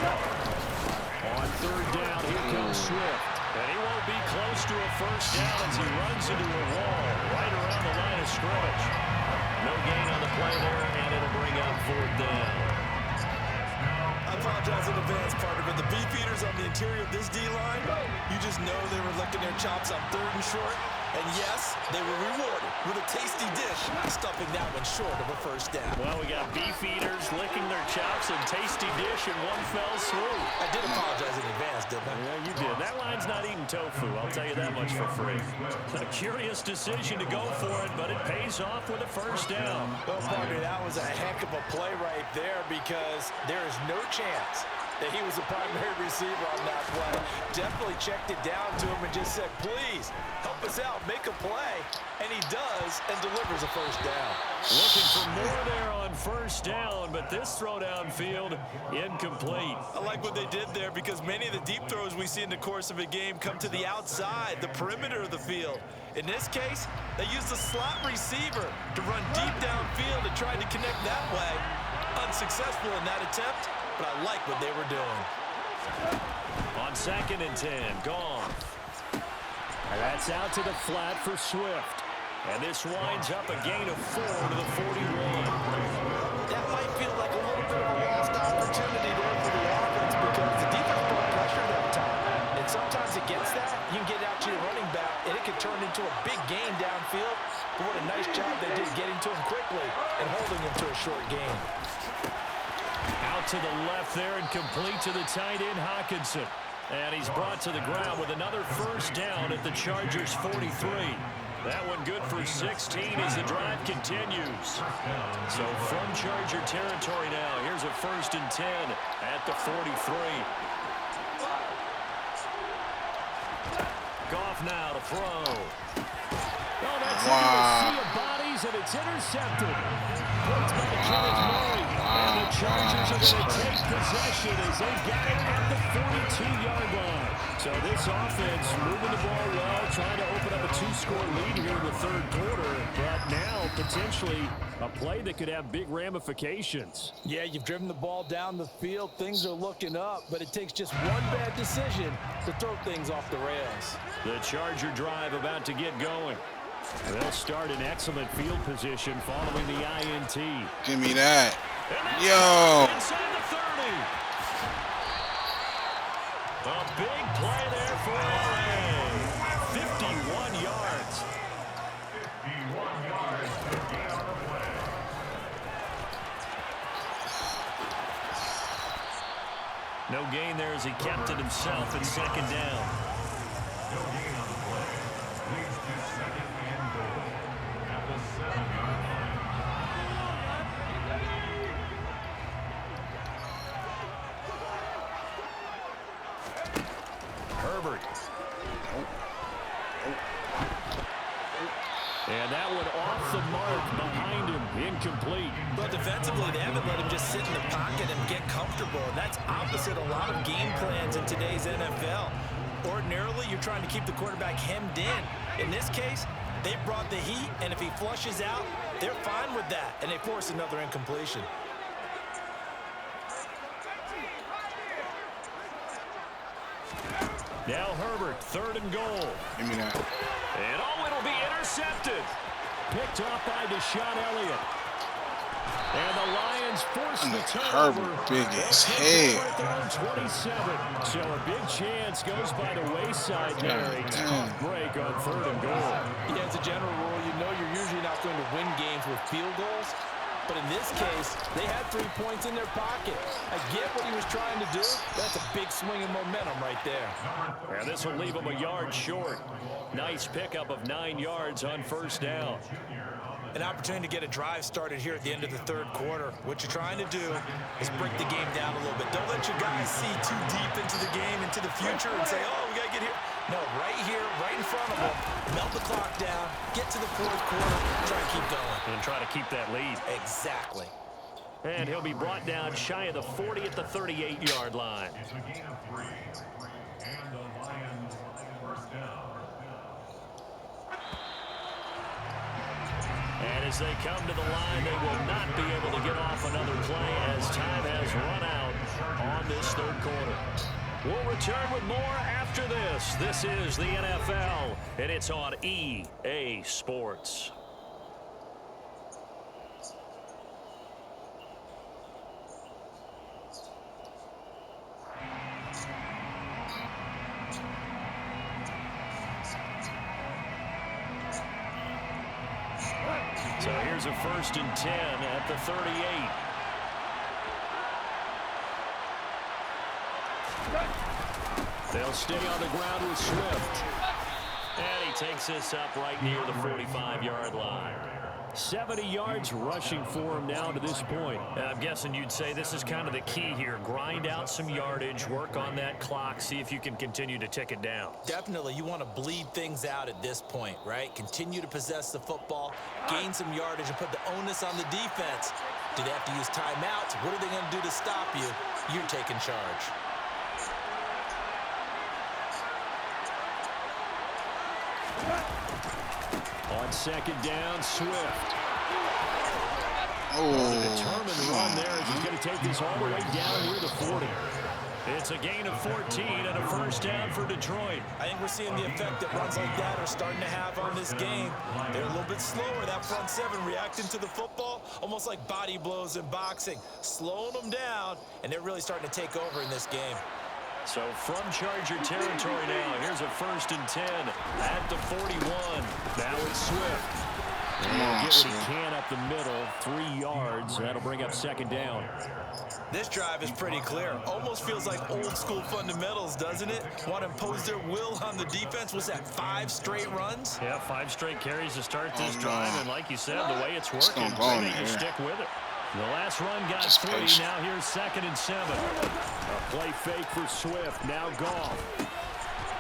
[SPEAKER 5] On 3rd down, here comes Swift. And he won't be close to a first down as he runs into a wall right around the line of scrimmage. No gain on the play there, and it'll bring up 4th down.
[SPEAKER 1] I apologize in advance, partner, but the beefeaters on the interior of this D-line, you just know they were licking their chops on 3rd and short. And yes, they were rewarded with a tasty dish, stuffing that one short of a first down.
[SPEAKER 5] Well, we got beefeaters licking their chops and tasty dish in one fell swoop.
[SPEAKER 1] I did apologize in advance, didn't I?
[SPEAKER 5] Yeah, you did. That line's not eating tofu, I'll tell you that much for free. A curious decision to go for it, but it pays off with a first down.
[SPEAKER 1] Well, partner, that was a heck of a play right there because there is no chance And he was the primary receiver on that play. Definitely checked it down to him and just said, please, help us out, make a play. And he does and delivers a first down.
[SPEAKER 5] Looking for more there on first down, but this throw downfield incomplete.
[SPEAKER 1] I like what they did there because many of the deep throws we see in the course of a game come to the outside, the perimeter of the field. In this case, they used the slot receiver to run deep downfield and tried to connect that way. Unsuccessful in that attempt, but I like what they were doing.
[SPEAKER 5] On 2nd and 10, gone. And that's out to the flat for Swift. And this winds up a gain of 4 to the 41.
[SPEAKER 1] That might feel like a little bit of a lost opportunity there for the offense because the defense brought pressure that time. And sometimes against that, you can get out to your running back, and it can turn into a big gain downfield. But what a nice job they did getting to him quickly and holding him to a short gain.
[SPEAKER 5] Out to the left there and complete to the tight end, Hawkinson. And he's brought to the ground with another first down at the Chargers' 43. That one good for 16 as the drive continues. So from Charger territory now, here's a 1st and 10 at the 43. Goff now to throw. Oh, that's into a sea of bodies, and it's intercepted. Points by Kenneth Murray. And the Chargers are going to take possession as they got it at the 42-yard line. So this offense moving the ball well, trying to open up a 2-score lead here in the 3rd quarter. But now potentially a play that could have big ramifications.
[SPEAKER 1] Yeah, you've driven the ball down the field. Things are looking up, but it takes just one bad decision to throw things off the rails.
[SPEAKER 5] The Charger drive about to get going. They'll start in excellent field position following the INT.
[SPEAKER 3] Give me that. Yo.
[SPEAKER 5] Inside the 30. A big play there for LA. 51 yards. 51 yards. 50-yard play. No gain there as he kept it himself at 2nd down. No gain on the play. Leads to 2nd and goal at the 7-yard line. Herbert. And that one off the mark behind him, incomplete.
[SPEAKER 1] But defensively, they haven't let him just sit in the pocket and get comfortable. And that's opposite a lot of game plans in today's NFL. Ordinarily, you're trying to keep the quarterback hemmed in. In this case, they brought the heat, and if he flushes out, they're fine with that, and they force another incompletion.
[SPEAKER 5] Now Herbert, 3rd and goal.
[SPEAKER 3] Give me that.
[SPEAKER 5] And it'll be intercepted. Picked off by Deshaun Elliott. And the Lions force the turnover.
[SPEAKER 3] Herbert, big as hell.
[SPEAKER 5] 27. So a big chance goes by the wayside there. A tough break on 3rd and goal.
[SPEAKER 1] Yeah, as a general rule, you know you're usually not going to win games with field goals. But in this case, they had 3 points in their pocket. I get what he was trying to do. That's a big swing of momentum right there.
[SPEAKER 5] And this will leave him a yard short. Nice pickup of 9 yards on 1st down.
[SPEAKER 1] An opportunity to get a drive started here at the end of the 3rd quarter. What you're trying to do is break the game down a little bit. Don't let your guys see too deep into the game, into the future, and say, oh, we got to get here. No, right here, right in front of them, melt the clock down, get to the 4th quarter, try and keep going.
[SPEAKER 5] And try to keep that lead.
[SPEAKER 1] Exactly.
[SPEAKER 5] And he'll be brought down shy of the 40 at the 38-yard line.
[SPEAKER 2] It's a gain of 3. And the Lions first down.
[SPEAKER 5] And as they come to the line, they will not be able to get off another play as time has run out on this 3rd quarter. We'll return with more after this. This is the NFL, and it's on EA Sports. So here's a 1st and 10 at the 38. They'll stay on the ground with Swift. And he takes this up right near the 45-yard line. 70 yards rushing for him now to this point. I'm guessing you'd say this is kind of the key here. Grind out some yardage, work on that clock, see if you can continue to tick it down.
[SPEAKER 1] Definitely, you want to bleed things out at this point, right? Continue to possess the football, gain some yardage, and put the onus on the defense. Do they have to use timeouts? What are they going to do to stop you? You're taking charge.
[SPEAKER 5] On second down, Swift.
[SPEAKER 3] Oh,
[SPEAKER 5] The determined run there as he's going to take this all the way down near the 40. It's a gain of 14 and a first down for Detroit.
[SPEAKER 1] I think we're seeing the effect that runs like that are starting to have on this game. They're a little bit slower, that front seven, reacting to the football, almost like body blows in boxing, slowing them down, and they're really starting to take over in this game.
[SPEAKER 5] So from Charger territory now, here's a 1st and 10 at the 41. Now it's Swift. And he'll get what he can up the middle, 3 yards. That'll bring up second down.
[SPEAKER 1] This drive is pretty clear. Almost feels like old school fundamentals, doesn't it? Want to impose their will on the defense. Was that 5 straight runs?
[SPEAKER 5] Yeah, 5 straight carries to start this drive. And like you said, the way it's working,
[SPEAKER 3] going
[SPEAKER 5] you stick with it. The last run got
[SPEAKER 3] Just
[SPEAKER 5] 3.
[SPEAKER 3] patient.
[SPEAKER 5] Now here's 2nd and 7. A play fake for Swift. Now Goff.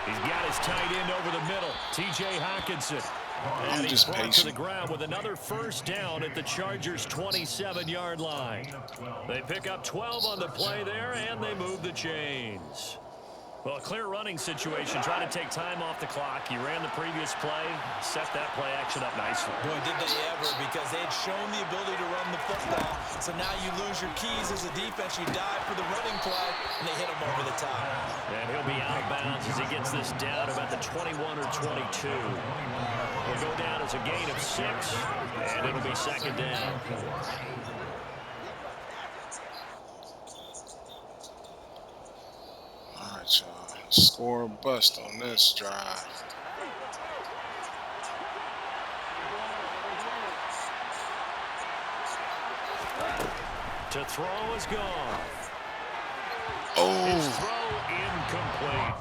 [SPEAKER 5] He's got his tight end over the middle, T.J. Hockenson. And he's brought to the ground with another first down at the Chargers' 27-yard line. They pick up 12 on the play there, and they move the chains. Well, a clear running situation, trying to take time off the clock. He ran the previous play, set that play action up nicely.
[SPEAKER 1] Boy, did they ever, because they had shown the ability to run the football. So now you lose your keys as a defense. You dive for the running play, and they hit him over the top.
[SPEAKER 5] And he'll be out of bounds as he gets this down about the 21 or 22. Will go down as a gain of 6, and it'll be second down.
[SPEAKER 3] all right, y'all. Score or bust on this drive.
[SPEAKER 5] To throw is gone. His
[SPEAKER 3] Oh,
[SPEAKER 5] throw incomplete.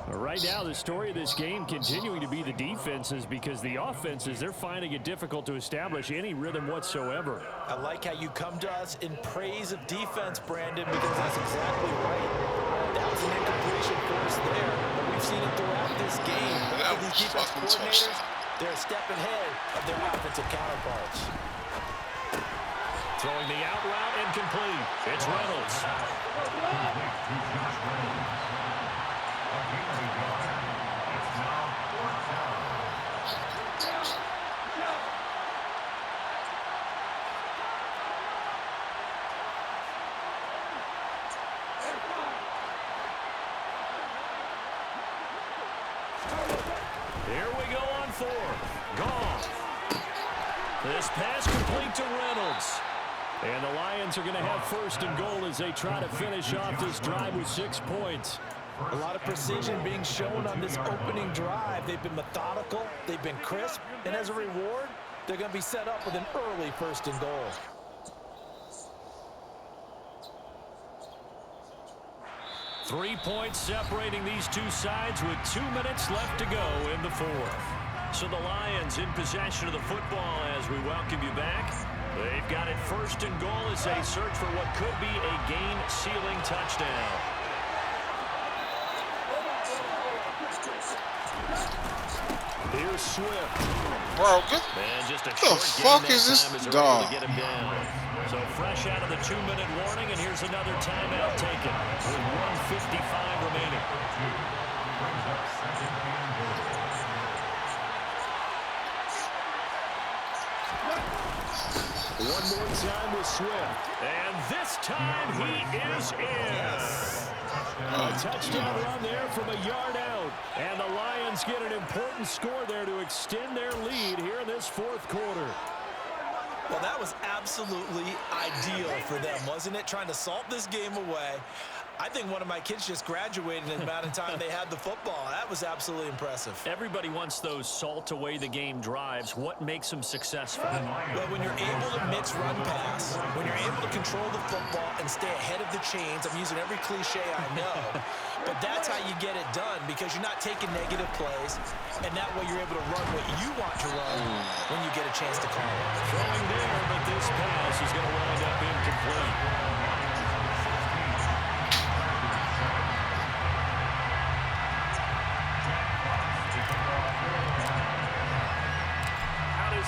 [SPEAKER 5] Right now, the story of this game continuing to be the defenses, because the offenses, they're finding it difficult to establish any rhythm whatsoever.
[SPEAKER 1] I like how you come to us in praise of defense, Brandon, because that's exactly right. That was an incompletion for us there, but we've seen it throughout this game.
[SPEAKER 3] That
[SPEAKER 1] These
[SPEAKER 3] was
[SPEAKER 1] defense
[SPEAKER 3] fucking
[SPEAKER 1] coordinators,
[SPEAKER 3] touchdown.
[SPEAKER 1] they're a step ahead of their offensive counterparts.
[SPEAKER 5] Throwing the out route incomplete. It's Reynolds. Here we go on 4th. Goff. This pass complete to Reynolds. And the Lions are going to have 1st and goal as they try to finish off this drive with 6 points.
[SPEAKER 1] A lot of precision being shown on this opening drive. They've been methodical, they've been crisp, and as a reward, they're going to be set up with an early 1st and goal.
[SPEAKER 5] Three points separating these two sides with 2 minutes left to go in the 4th. So the Lions in possession of the football as we welcome you back. They've got it 1st and goal as they search for what could be a game-sealing touchdown. Here's Swift.
[SPEAKER 3] bro, get
[SPEAKER 5] And just a
[SPEAKER 3] the
[SPEAKER 5] short
[SPEAKER 3] fuck
[SPEAKER 5] gain
[SPEAKER 3] is
[SPEAKER 5] that
[SPEAKER 3] this
[SPEAKER 5] time as they're
[SPEAKER 3] dog?
[SPEAKER 5] able to get him down. So fresh out of the 2-minute warning, and here's another timeout taken with 1:55 remaining. One more time with Swift. And this time he is in. A touchdown run there from a yard out. And the Lions get an important score there to extend their lead here in this 4th quarter.
[SPEAKER 1] Well, that was absolutely ideal for them, wasn't it? Trying to salt this game away. I think one of my kids just graduated in the amount of time they had the football. That was absolutely impressive.
[SPEAKER 5] Everybody wants those salt away the game drives. What makes them successful?
[SPEAKER 1] But when you're able to It's run pass. When you're able to control the football and stay ahead of the chains, I'm using every cliche I know, but that's how you get it done because you're not taking negative plays, and that way you're able to run what you want to run when you get a chance to call it.
[SPEAKER 2] Throwing there, but this pass is going to wind up incomplete.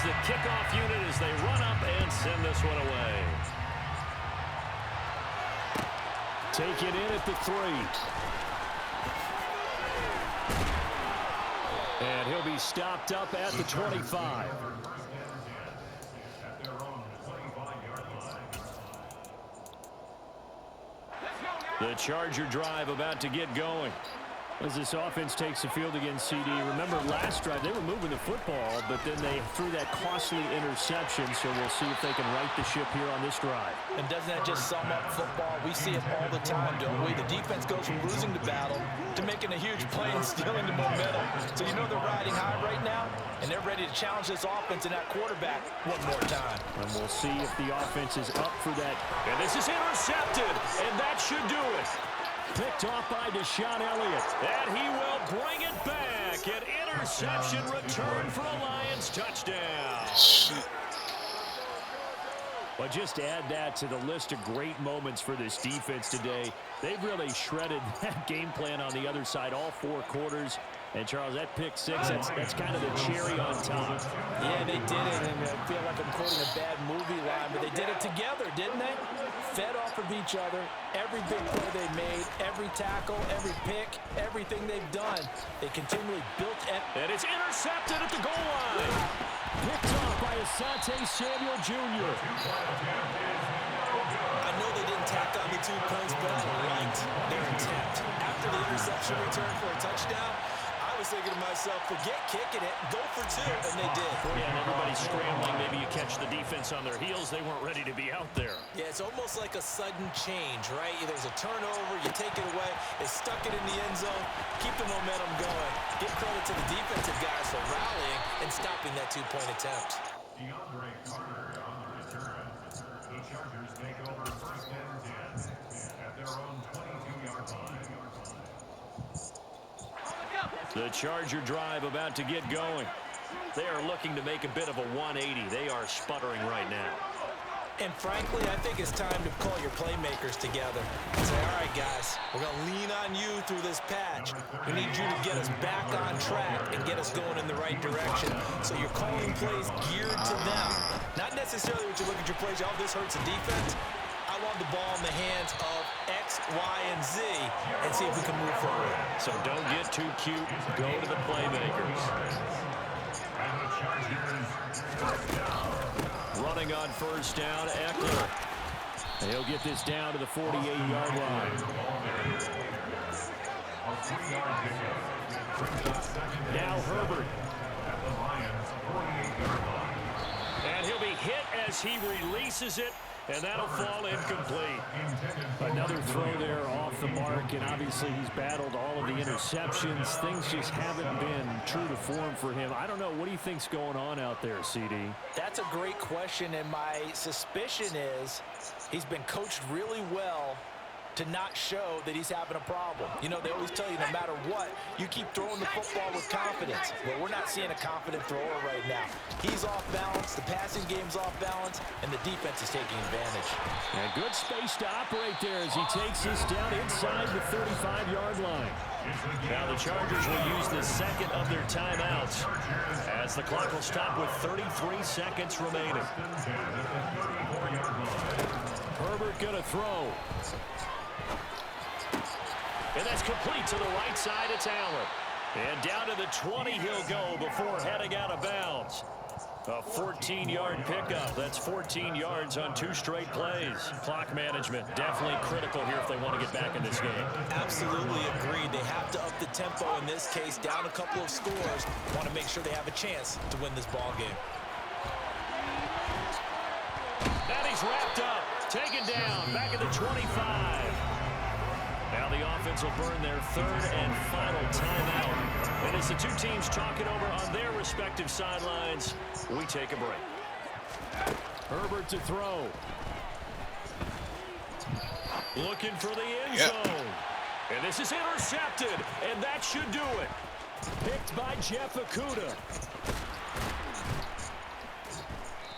[SPEAKER 2] The kickoff unit as they run up and send this one away.
[SPEAKER 5] Take it in at the 3. And he'll be stopped up at the 25. The Charger drive about to get going. As this offense takes the field against CD, remember last drive they were moving the football, but then they threw that costly interception, so we'll see if they can right the ship here on this drive.
[SPEAKER 1] And doesn't that just sum up football? We see it all the time, don't we? The defense goes from losing the battle to making a huge play and stealing the momentum. So you know they're riding high right now, and they're ready to challenge this offense and that quarterback one more time.
[SPEAKER 5] And we'll see if the offense is up for that.
[SPEAKER 2] And this is intercepted, and that should do it.
[SPEAKER 5] Picked off by Deshaun Elliott.
[SPEAKER 2] And he will bring it back. An interception return for a Lions touchdown.
[SPEAKER 3] Shit.
[SPEAKER 5] But just to add that to the list of great moments for this defense today, they've really shredded that game plan on the other side all 4 quarters. And, Charles, that pick 6, that's kind of the cherry on top.
[SPEAKER 1] Yeah, they did it, and I feel like I'm quoting a bad movie line, but they did it together, didn't they? Fed off of each other, every big play they made, every tackle, every pick, everything they've done. They continually built it.
[SPEAKER 2] And it's intercepted at the goal line.
[SPEAKER 5] Picked off by Asante Samuel Jr.
[SPEAKER 1] I know they didn't tack on the 2 points, but I liked their intent. After the interception return for a touchdown, I was thinking to myself, forget kicking it, go for 2, and they did.
[SPEAKER 2] Yeah, and everybody's scrambling. Maybe you catch the defense on their heels. They weren't ready to be out there.
[SPEAKER 1] Yeah, it's almost like a sudden change, right? There's a turnover, you take it away, they stuck it in the end zone, keep the momentum going. Give credit to the defensive guys for rallying and stopping that 2-point attempt.
[SPEAKER 6] DeAndre Carter on the return. The Chargers take over 1st and 10 at their own 22-yard line.
[SPEAKER 2] The Charger drive about to get going. They are looking to make a bit of a 180. They are sputtering right now.
[SPEAKER 1] And frankly, I think it's time to call your playmakers together and say, all right, guys, we're going to lean on you through this patch. We need you to get us back on track and get us going in the right direction. So you're calling plays geared to them. Not necessarily what you look at your plays, oh, this hurts the defense. I want the ball in the hands of X, Y, and Z and see if we can move forward.
[SPEAKER 2] So don't get too cute. Go to the playmakers. Running on 1st down, Eckler.
[SPEAKER 5] He'll get this down to the 48-yard line. Now Herbert.
[SPEAKER 2] And he'll be hit as he releases it. And that'll fall incomplete.
[SPEAKER 5] Another throw there off the mark, and obviously he's battled all of the interceptions. Things just haven't been true to form for him. I don't know. What do you think's going on out there, CD?
[SPEAKER 1] That's a great question, and my suspicion is he's been coached really well to not show that he's having a problem. You know, they always tell you no matter what, you keep throwing the football with confidence. Well, we're not seeing a confident thrower right now. He's off balance, the passing game's off balance, and the defense is taking advantage.
[SPEAKER 5] And good space to operate there as he takes this down inside the 35-yard line.
[SPEAKER 2] Now the Chargers will use the second of their timeouts as the clock will stop with 33 seconds remaining.
[SPEAKER 5] Herbert gonna throw.
[SPEAKER 2] And that's complete to the right side. It's Allen. And down to the 20 he'll go before heading out of bounds. A 14-yard pickup. That's 14 yards on 2 straight plays. Clock management definitely critical here if they want to get back in this game.
[SPEAKER 1] Absolutely agreed. They have to up the tempo in this case, down a couple of scores. Want to make sure they have a chance to win this ball game.
[SPEAKER 2] And he's wrapped up. Taken down. Back at the 25. Now the offense will burn their 3rd and final timeout. And as the 2 teams talk it over on their respective sidelines, we take a break.
[SPEAKER 5] Herbert to throw. Looking for the end zone. And this is intercepted, and that should do it. Picked by Jeff Okudah.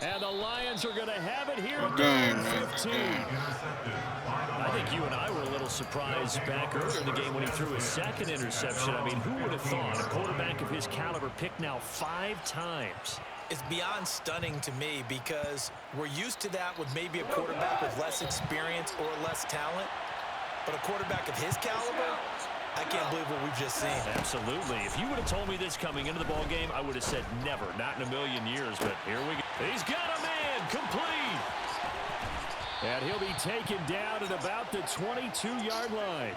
[SPEAKER 5] And the Lions are going to have it here at the 15. I think you and I were a little surprised back earlier in the game when he threw his second interception. I mean, who would have thought a quarterback of his caliber picked now 5 times?
[SPEAKER 1] It's beyond stunning to me because we're used to that with maybe a quarterback with less experience or less talent. But a quarterback of his caliber, I can't believe what we've just seen.
[SPEAKER 5] Absolutely. If you would have told me this coming into the ball game, I would have said never, not in a million years. But here we go. He's got a man, complete. And he'll be taken down at about the 22-yard line.